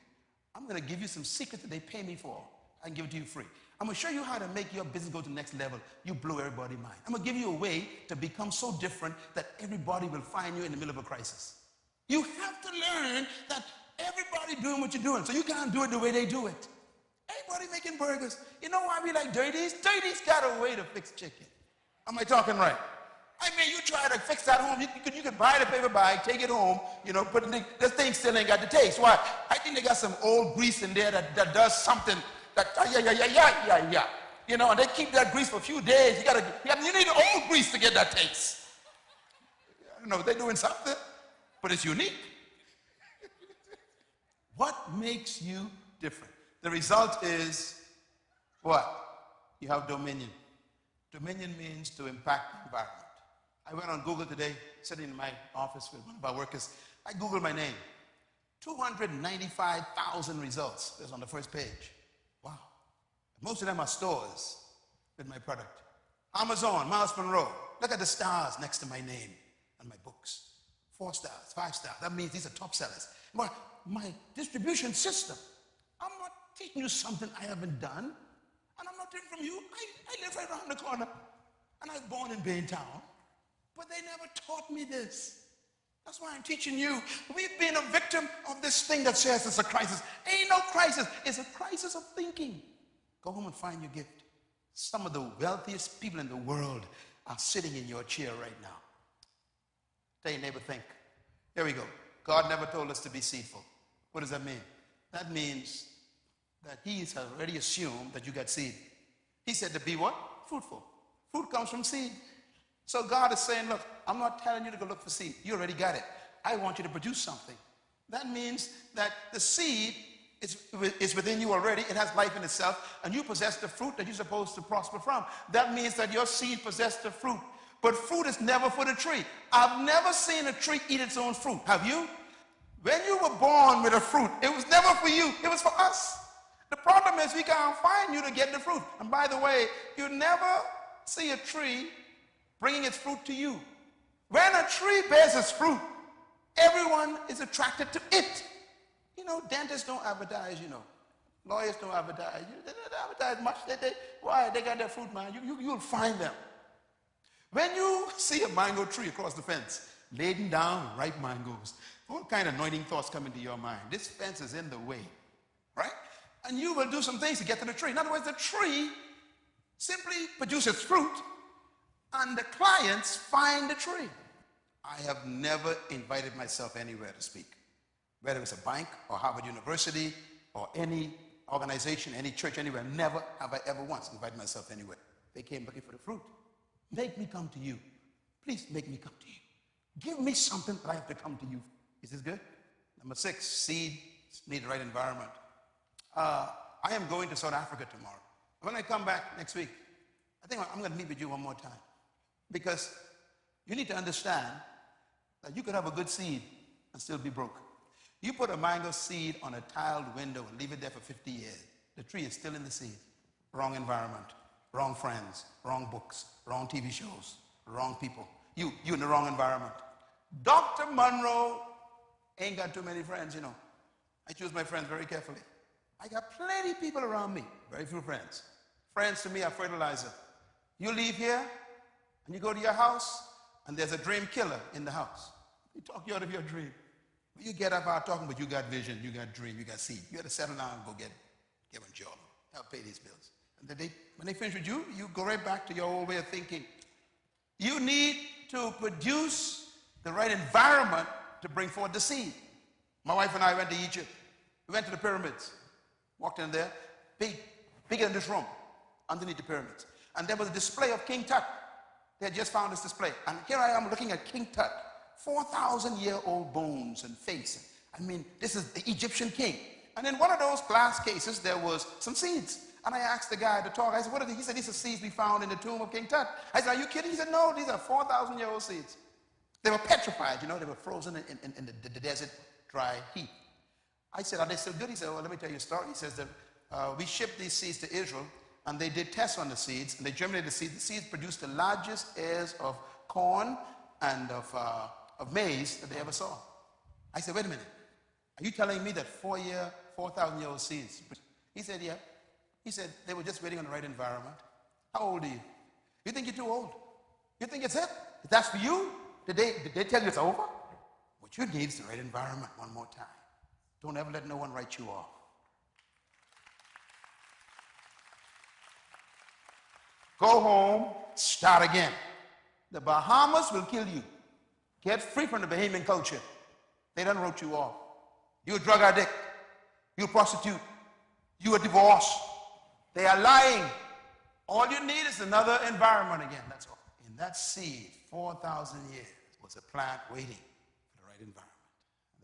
I'm going to give you some secrets that they pay me for. I can give it to you free. I'm going to show you how to make your business go to the next level. You blow everybody's mind. I'm going to give you a way to become so different that everybody will find you in the middle of a crisis. You have to learn that everybody doing what you're doing, so you can't do it the way they do it. Everybody making burgers. You know why we like Dirty's? Dirty's got a way to fix chicken. Am I talking right? I mean, you try to fix that home. You could buy the paper bag, take it home, but this thing still ain't got the taste. Why? I think they got some old grease in there that does something that, and they keep that grease for a few days. You need old grease to get that taste. I don't know, they're doing something, but it's unique. What makes you different? The result is what? You have dominion. Dominion means to impact the environment. I went on Google today, sitting in my office with one of our workers. I Googled my name. 295,000 results. There's on the first page. Wow. Most of them are stores with my product. Amazon, Myles Munroe. Look at the stars next to my name and my books. 4 stars, 5 stars. That means these are top sellers. But my distribution system, I'm not teaching you something I haven't done, and I'm not different from you. I live right around the corner, and I was born in Baintown, but they never taught me this. That's why I'm teaching you. We've been a victim of this thing that says it's a crisis. Ain't no crisis. It's a crisis of thinking. Go home and find your gift. Some of the wealthiest people in the world are sitting in your chair right now. Tell your neighbor, think. Here we go. God never told us to be seedful. What does that mean? That means that he's already assumed that you got seed. He said to be what? Fruitful. Fruit comes from seed. So God is saying, look, I'm not telling you to go look for seed. You already got it. I want you to produce something. That means that the seed is within you already. It has life in itself, and you possess the fruit that you're supposed to prosper from. That means that your seed possesses the fruit. But fruit is never for the tree. I've never seen a tree eat its own fruit. Have you? When you were born with a fruit, it was never for you. It was for us. The problem is we can't find you to get the fruit. And by the way, you never see a tree bringing its fruit to you. When a tree bears its fruit, everyone is attracted to it. You know, dentists don't advertise, you know. Lawyers don't advertise. They don't advertise much. Why? They got their fruit, man. You'll find them. When you see a mango tree across the fence, laden down ripe mangoes, all kind of anointing thoughts come into your mind. This fence is in the way, right? And you will do some things to get to the tree. In other words, the tree simply produces fruit, and the clients find the tree. I have never invited myself anywhere to speak, whether it's a bank or Harvard University or any organization, any church, anywhere. Never have I ever once invited myself anywhere. They came looking for the fruit. Make me come to you. Please make me come to you. Give me something that I have to come to you. Is this good? Number 6, seeds need the right environment. I am going to South Africa tomorrow. When I come back next week, I think I'm going to meet with you one more time. Because you need to understand that you could have a good seed and still be broke. You put a mango seed on a tiled window and leave it there for 50 years. The tree is still in the seed. Wrong environment, wrong friends, wrong books, wrong TV shows, wrong people. You in the wrong environment. Dr. Munroe ain't got too many friends, you know. I choose my friends very carefully. I got plenty of people around me, very few friends. Friends to me are fertilizer. You leave here and you go to your house and there's a dream killer in the house. He talk you out of your dream. You get up out talking, but you got vision, you got dream, you got seed. You got to settle down and go get a job. Help pay these bills. And when they finish with you, you go right back to your old way of thinking. You need to produce the right environment to bring forth the seed. My wife and I went to Egypt. We went to the pyramids. Walked in there, bigger than this room, underneath the pyramids. And there was a display of King Tut. They had just found this display. And here I am looking at King Tut, 4,000-year-old bones and face. I mean, this is the Egyptian king. And in one of those glass cases, there was some seeds. And I asked the guy to talk. I said, what are these? He said, these are seeds we found in the tomb of King Tut. I said, are you kidding? He said, no, these are 4,000-year-old seeds. They were petrified, you know, they were frozen in the desert, dry heat. I said, are they still good? He said, well, let me tell you a story. He says that we shipped these seeds to Israel, and they did tests on the seeds, and they germinated the seeds. The seeds produced the largest ears of corn and of maize that they ever saw. I said, wait a minute. Are you telling me that 4,000-year-old seeds? He said, yeah. He said, they were just waiting on the right environment. How old are you? You think you're too old? You think it's it? If that's for you? Did they tell you it's over? What you need is the right environment one more time. Don't ever let no one write you off. Go home, start again. The Bahamas will kill you. Get free from the Bahamian culture. They done wrote you off. You're a drug addict. You're a prostitute. You're a divorce. They are lying. All you need is another environment again, that's all. In that seed, 4,000 years, was a plant waiting for the right environment.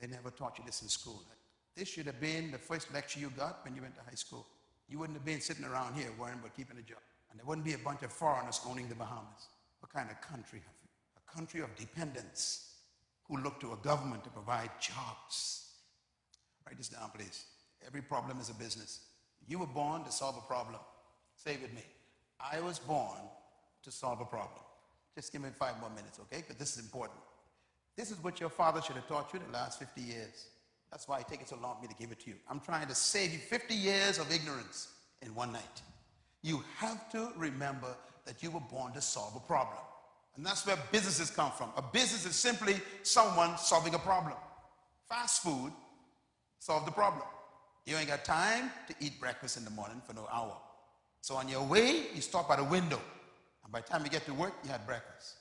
They never taught you this in school. This should have been the first lecture you got when you went to high school. You wouldn't have been sitting around here worrying about keeping a job. And there wouldn't be a bunch of foreigners owning the Bahamas. What kind of country have you? A country of dependents who look to a government to provide jobs. Write this down, please. Every problem is a business. You were born to solve a problem. Say it with me. I was born to solve a problem. Just give me 5 more minutes, okay? Because this is important. This is what your father should have taught you the last 50 years. That's why it takes so long for me to give it to you. I'm trying to save you 50 years of ignorance in one night. You have to remember that you were born to solve a problem. And that's where businesses come from. A business is simply someone solving a problem. Fast food solved the problem. You ain't got time to eat breakfast in the morning for no hour. So on your way, you stop at a window. And by the time you get to work, you had breakfast.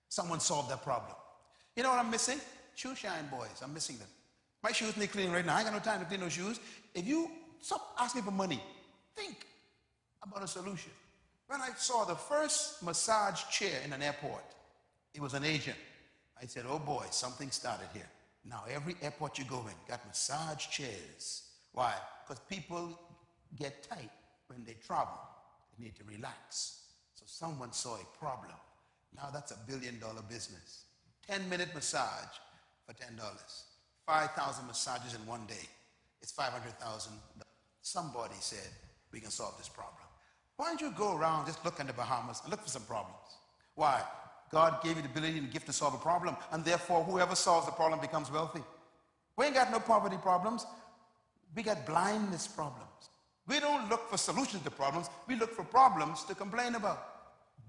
Someone solved that problem. You know what I'm missing? Shoe shine boys. I'm missing them. My shoes need cleaning right now. I ain't got no time to clean those shoes. If you stop asking for money, think about a solution. When I saw the first massage chair in an airport, it was an Asian. I said, oh boy, something started here. Now every airport you go in got massage chairs. Why? Because people get tight when they travel. They need to relax. So someone saw a problem. Now that's $1 billion business. 10-minute massage for $10. 5,000 massages in one day. It's $500,000. Somebody said, we can solve this problem. Why don't you go around, just look in the Bahamas and look for some problems? Why? God gave you the ability and gift to solve a problem, and therefore whoever solves the problem becomes wealthy. We ain't got no poverty problems. We got blindness problems. We don't look for solutions to problems. We look for problems to complain about.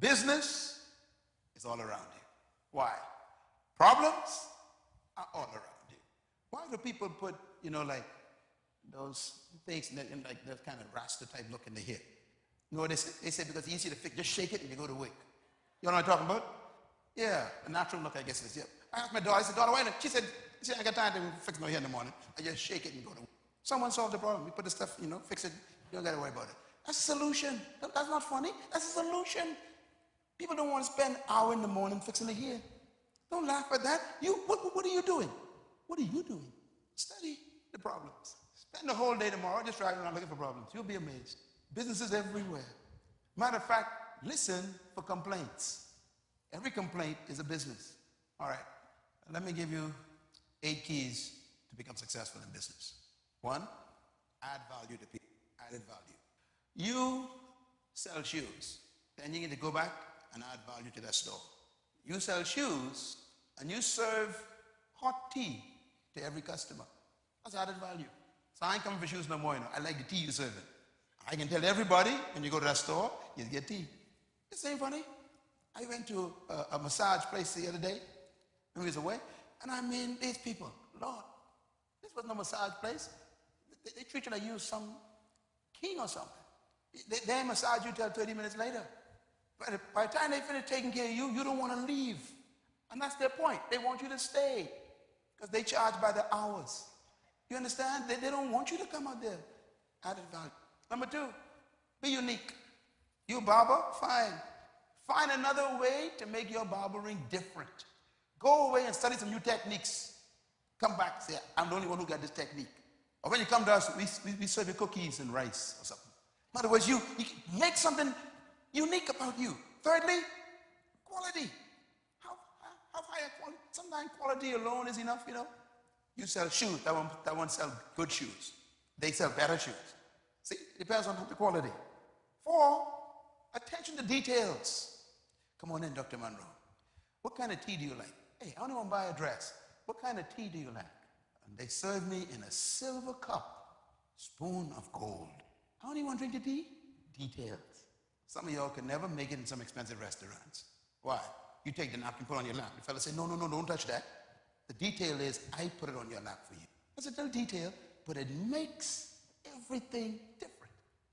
Business is all around you. Why? Problems are all around you. Why do people put, like those things, like that kind of rasta type look in the hair? You know what they say? They say because it's easy to fix, just shake it and you go to work. You know what I'm talking about? Yeah, a natural look, I guess, is, yeah. I asked my daughter, I said, daughter, why not? She said, I got time to fix my hair in the morning. I just shake it and go to work. Someone solved the problem. We put the stuff, fix it. You don't got to worry about it. That's a solution. That's not funny. That's a solution. People don't want to spend an hour in the morning fixing the hair. Don't laugh at that. What are you doing? What are you doing? Study the problems. Spend the whole day tomorrow just driving around looking for problems. You'll be amazed. Businesses everywhere. Matter of fact, listen for complaints. Every complaint is a business. All right. Let me give you 8 keys to become successful in business. 1, add value to people. Added value. You sell shoes. Then you need to go back and add value to that store. You sell shoes and you serve hot tea to every customer. That's added value. So I ain't coming for shoes no more. I like the tea you're serving. I can tell everybody when you go to that store, you get tea. This ain't funny. I went to a massage place the other day when we was away, and I mean, these people, Lord, this was no massage place. They treat you like you some king or something. They massage you till 30 minutes later. But by the time they finish taking care of you, you don't want to leave. And that's their point. They want you to stay because they charge by the hours. You understand? They don't want you to come out there. Added value. Number 2, be unique. You barber? Fine. Find another way to make your barbering different. Go away and study some new techniques. Come back and say, I'm the only one who got this technique. Or when you come to us, we serve you cookies and rice or something. In other words, you make something unique about you. Thirdly, quality. How high a quality? Sometimes quality alone is enough, You sell shoes. That one sell good shoes. They sell better shoes. See, it depends on the quality. 4, attention to details. Come on in, Dr. Munroe. What kind of tea do you like? Hey, I only want to buy a dress. What kind of tea do you like? And they serve me in a silver cup, spoon of gold. How do you want to drink the tea? Details. Some of y'all can never make it in some expensive restaurants. Why? You take the napkin, put it on your lap. The fella say, no, don't touch that. The detail is, I put it on your lap for you. That's a little detail, but it makes everything different.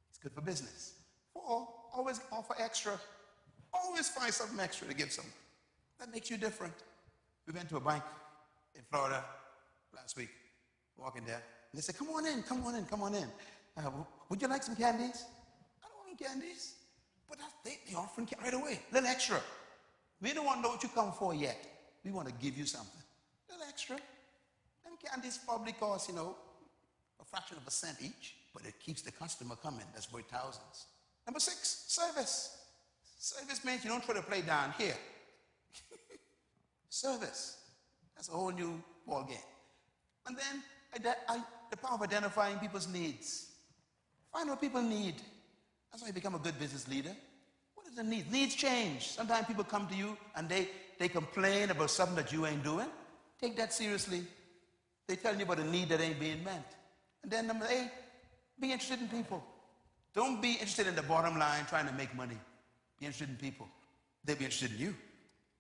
It's good for business. 4, always offer extra. Always find something extra to give someone. That makes you different. We went to a bank in Florida last week, walking there. And they said, come on in. Would you like some candies? I don't want no candies. But they offering right away. A little extra. We don't want to know what you come for yet. We want to give you something. A little extra. Them candies probably cost, a fraction of a cent each, but it keeps the customer coming. That's worth thousands. Number 6, service. Service means you don't try to play down here. Service. That's a whole new ball game. And then the power of identifying people's needs. Find what people need. That's how you become a good business leader. What is the need? Needs change. Sometimes people come to you and they complain about something that you ain't doing. Take that seriously. They tell you about a need that ain't being met. And then number 8, be interested in people. Don't be interested in the bottom line trying to make money. Be interested in people. They'll be interested in you.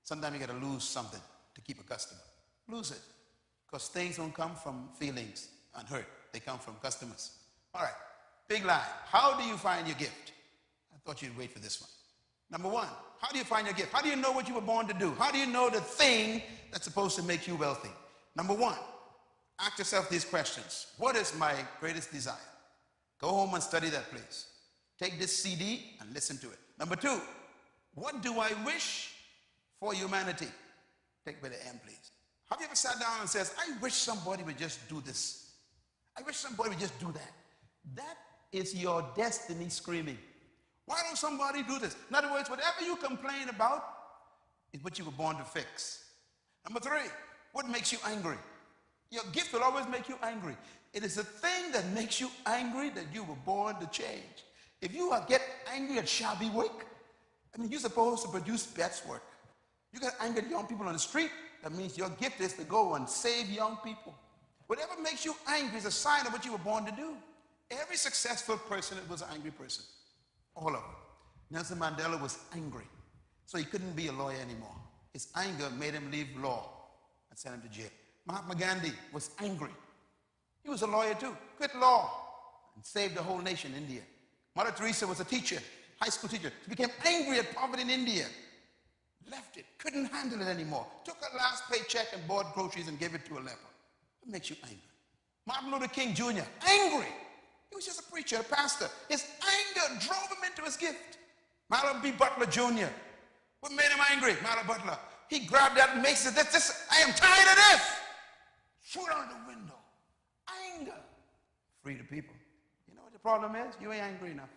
Sometimes you got to lose something to keep a customer. Lose it. Because things don't come from feelings and hurt. They come from customers. All right. Big line. How do you find your gift? I thought you'd wait for this one. Number 1, how do you find your gift? How do you know what you were born to do? How do you know the thing that's supposed to make you wealthy? Number 1, ask yourself these questions. What is my greatest desire? Go home and study that, please. Take this CD and listen to it. Number 2, what do I wish for humanity? Take by the M, please. Have you ever sat down and says, I wish somebody would just do this. I wish somebody would just do that. That is your destiny screaming. Why don't somebody do this? In other words, whatever you complain about is what you were born to fix. Number 3, what makes you angry? Your gift will always make you angry. It is the thing that makes you angry that you were born to change. If you get angry at shabby work, I mean, you're supposed to produce best work. You get angry at young people on the street, that means your gift is to go and save young people. Whatever makes you angry is a sign of what you were born to do. Every successful person was an angry person. All of them. Nelson Mandela was angry, so he couldn't be a lawyer anymore. His anger made him leave law and sent him to jail. Mahatma Gandhi was angry. He was a lawyer too, quit law and saved the whole nation, India. Mother Teresa was a teacher, high school teacher. She became angry at poverty in India. Left it, couldn't handle it anymore. Took her last paycheck and bought groceries and gave it to a leper. What makes you angry? Martin Luther King Jr., angry. He was just a preacher, a pastor. His anger drove him into his gift. Malcolm B. Butler Jr., what made him angry? Malcolm Butler. He grabbed that mace and said, I am tired of this. Threw it out the window. Anger. Free the people. You know what the problem is? You ain't angry enough.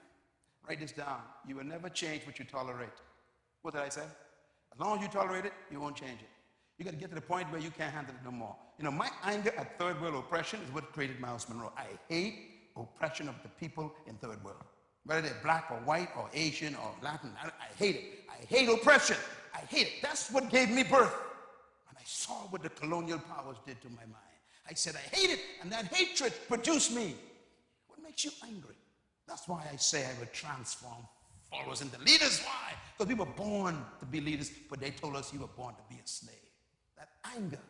Write this down. You will never change what you tolerate. What did I say? As long as you tolerate it, you won't change it. You got to get to the point where you can't handle it no more. You know, my anger at third world oppression is what created Myles Munroe. I hate oppression of the people in third world. Whether they're black or white or Asian or Latin, I hate it. I hate oppression. I hate it. That's what gave me birth. And I saw what the colonial powers did to my mind. I said, I hate it, and that hatred produced me. What makes you angry? That's why I say I would transform followers into leaders. Why? Because we were born to be leaders, but they told us you were born to be a slave. That anger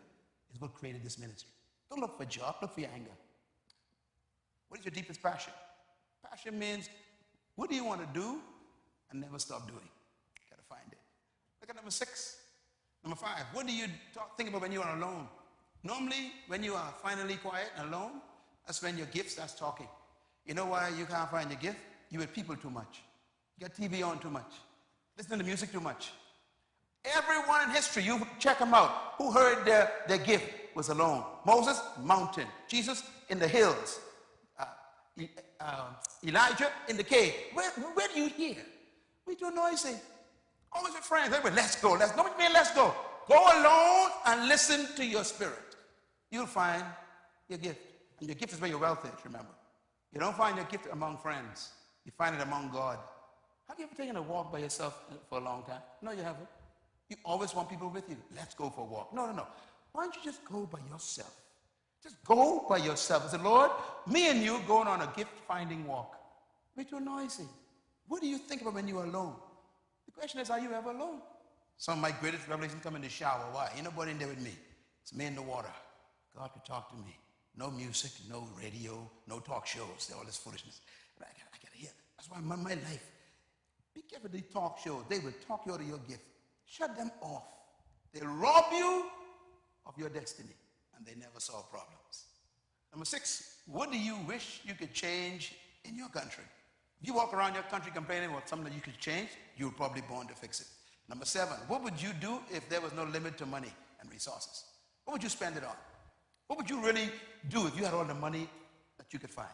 is what created this ministry. Don't look for a job, look for your anger. What is your deepest passion? Passion means, what do you want to do and never stop doing? You got to find it. Look at number 6. Number 5, what do you think about when you are alone? Normally, when you are finally quiet and alone, that's when your gift starts talking. You know why you can't find your gift? You with people too much. You got TV on too much. Listen to music too much. Everyone in history, you check them out, who heard their gift was alone. Moses, mountain. Jesus, in the hills. Elijah, in the cave. Where do you hear? We too noisy. Always with friends. Everybody, let's go. Let's go. Go alone and listen to your spirit. You'll find your gift. And your gift is where your wealth is, remember. You don't find your gift among friends. You find it among God. Have you ever taken a walk by yourself for a long time? No, you haven't. You always want people with you. Let's go for a walk. No. Why don't you just go by yourself? Just go by yourself. I said, Lord, me and you going on a gift-finding walk. We're too noisy. What do you think about when you're alone? The question is, are you ever alone? Some of my greatest revelations come in the shower. Why? Ain't nobody in there with me. It's me in the water. God could talk to me. No music, no radio, no talk shows. All this foolishness. But I gotta hear. That's why my life. Be careful with these talk shows. They will talk you out of your gift. Shut them off. They'll rob you of your destiny, and they never solve problems. Number 6, what do you wish you could change in your country? If you walk around your country complaining about something that you could change, you were probably born to fix it. Number 7, what would you do if there was no limit to money and resources? What would you spend it on? What would you really do if you had all the money that you could find?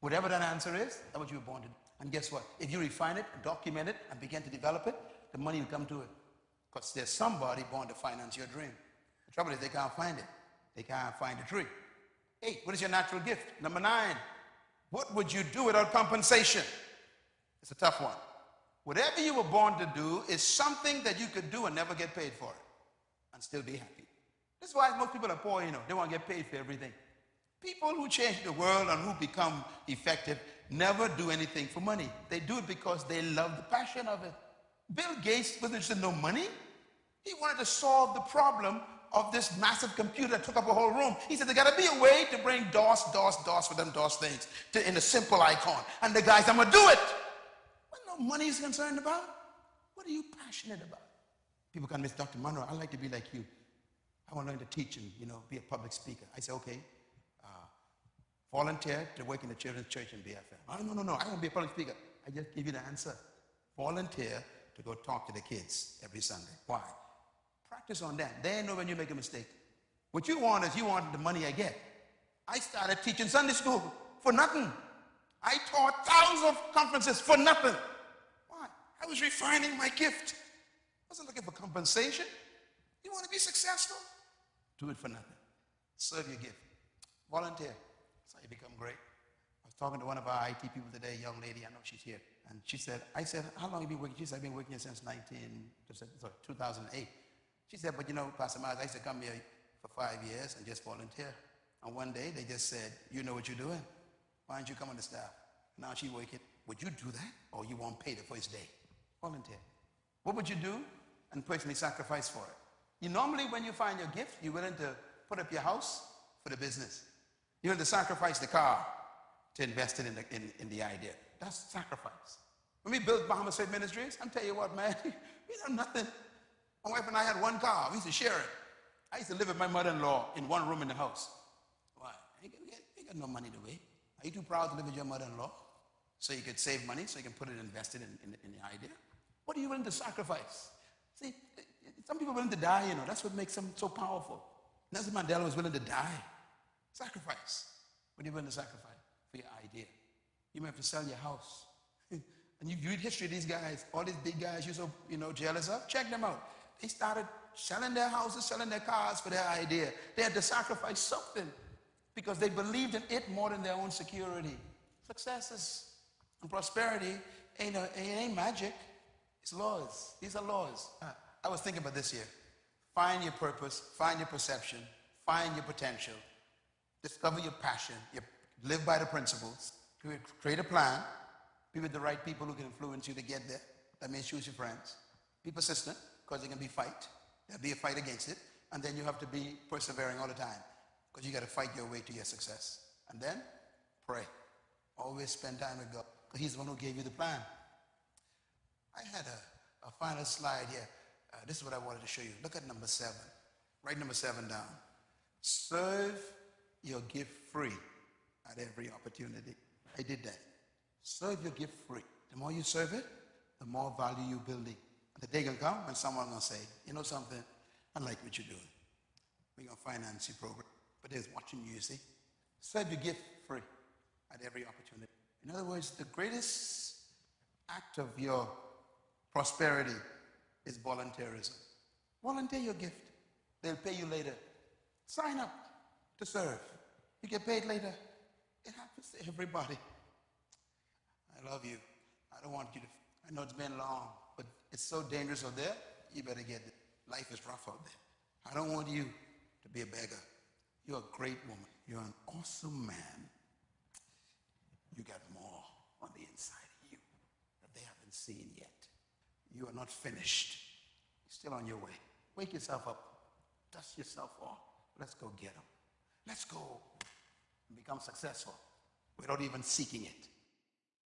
Whatever that answer is, that's what you were born to do. And guess what? If you refine it, document it, and begin to develop it, the money will come to it. Because there's somebody born to finance your dream. The trouble is they can't find it. They can't find a tree. 8, what is your natural gift? Number 9, what would you do without compensation? It's a tough one. Whatever you were born to do is something that you could do and never get paid for it and still be happy. This is why most people are poor, they want to get paid for everything. People who change the world and who become effective never do anything for money. They do it because they love the passion of it. Bill Gates wasn't interested in no money. He wanted to solve the problem of this massive computer that took up a whole room. He said, there got to be a way to bring DOS for them DOS things in a simple icon. And the guys, I'm going to do it. What no money is concerned about? What are you passionate about? People come to me, Dr. Munroe, I'd like to be like you. I want to learn to teach and, be a public speaker. I say, okay. Volunteer to work in the children's church in BFM. Oh, no. I want to be a public speaker. I just give you the answer. Volunteer to go talk to the kids every Sunday. Why? Practice on that. They know when you make a mistake. What you want is you want the money I get. I started teaching Sunday school for nothing. I taught thousands of conferences for nothing. Why? I was refining my gift. I wasn't looking for compensation. You want to be successful? Do it for nothing. Serve your gift. Volunteer. That's how you become great. I was talking to one of our IT people today, a young lady, I know she's here. And I said, how long have you been working? She said, I've been working here since 2008. She said, but Pastor Myles, I used to come here for 5 years and just volunteer. And one day they just said, you know what you're doing. Why don't you come on the staff? Now she's working. Would you do that? Or you won't pay the first day? Volunteer. What would you do? And personally sacrifice for it. Normally when you find your gift, you're willing to put up your house for the business. You're willing to sacrifice the car to invest it in the idea. That's sacrifice. When we built Bahamas Faith Ministries, I'm telling you what, man, we done nothing. My wife and I had one car. We used to share it. I used to live with my mother-in-law in one room in the house. Why? You got no money to wait. Are you too proud to live with your mother-in-law so you could save money, so you can put it invested in the idea? What are you willing to sacrifice? See, some people are willing to die, That's what makes them so powerful. Nelson Mandela was willing to die. Sacrifice. What are you willing to sacrifice for your idea? You may have to sell your house. And you read history of these guys, all these big guys you're so, jealous of, check them out. They started selling their houses, selling their cars for their idea. They had to sacrifice something because they believed in it more than their own security. Successes and prosperity ain't magic. It's laws. These are laws. I was thinking about this here. Find your purpose, find your perception, find your potential, discover your passion, live by the principles, create a plan, be with the right people who can influence you to get there. That means choose your friends. Be persistent, because there can be fight. There'll be a fight against it. And then you have to be persevering all the time, because you got to fight your way to your success. And then pray. Always spend time with God, because He's the one who gave you the plan. I had a final slide here. This is what I wanted to show you. Look at number 7. Write number 7 down. Serve your gift free at every opportunity. I did that. Serve your gift free. The more you serve it, the more value you're building. The day can come when someone's going to say, you know something, I like what you're doing. We're going to finance your program. But there's watching you, see. Serve your gift free at every opportunity. In other words, the greatest act of your prosperity is volunteerism. Volunteer your gift. They'll pay you later. Sign up to serve. You get paid later. It happens to everybody. I love you. I don't want you to, I know it's been long, but it's so dangerous out there, you better get it. Life is rough out there. I don't want you to be a beggar. You're a great woman. You're an awesome man. You got more on the inside of you that they haven't seen yet. You are not finished. You're still on your way. Wake yourself up. Dust yourself off. Let's go get them. Let's go and become successful without even seeking it.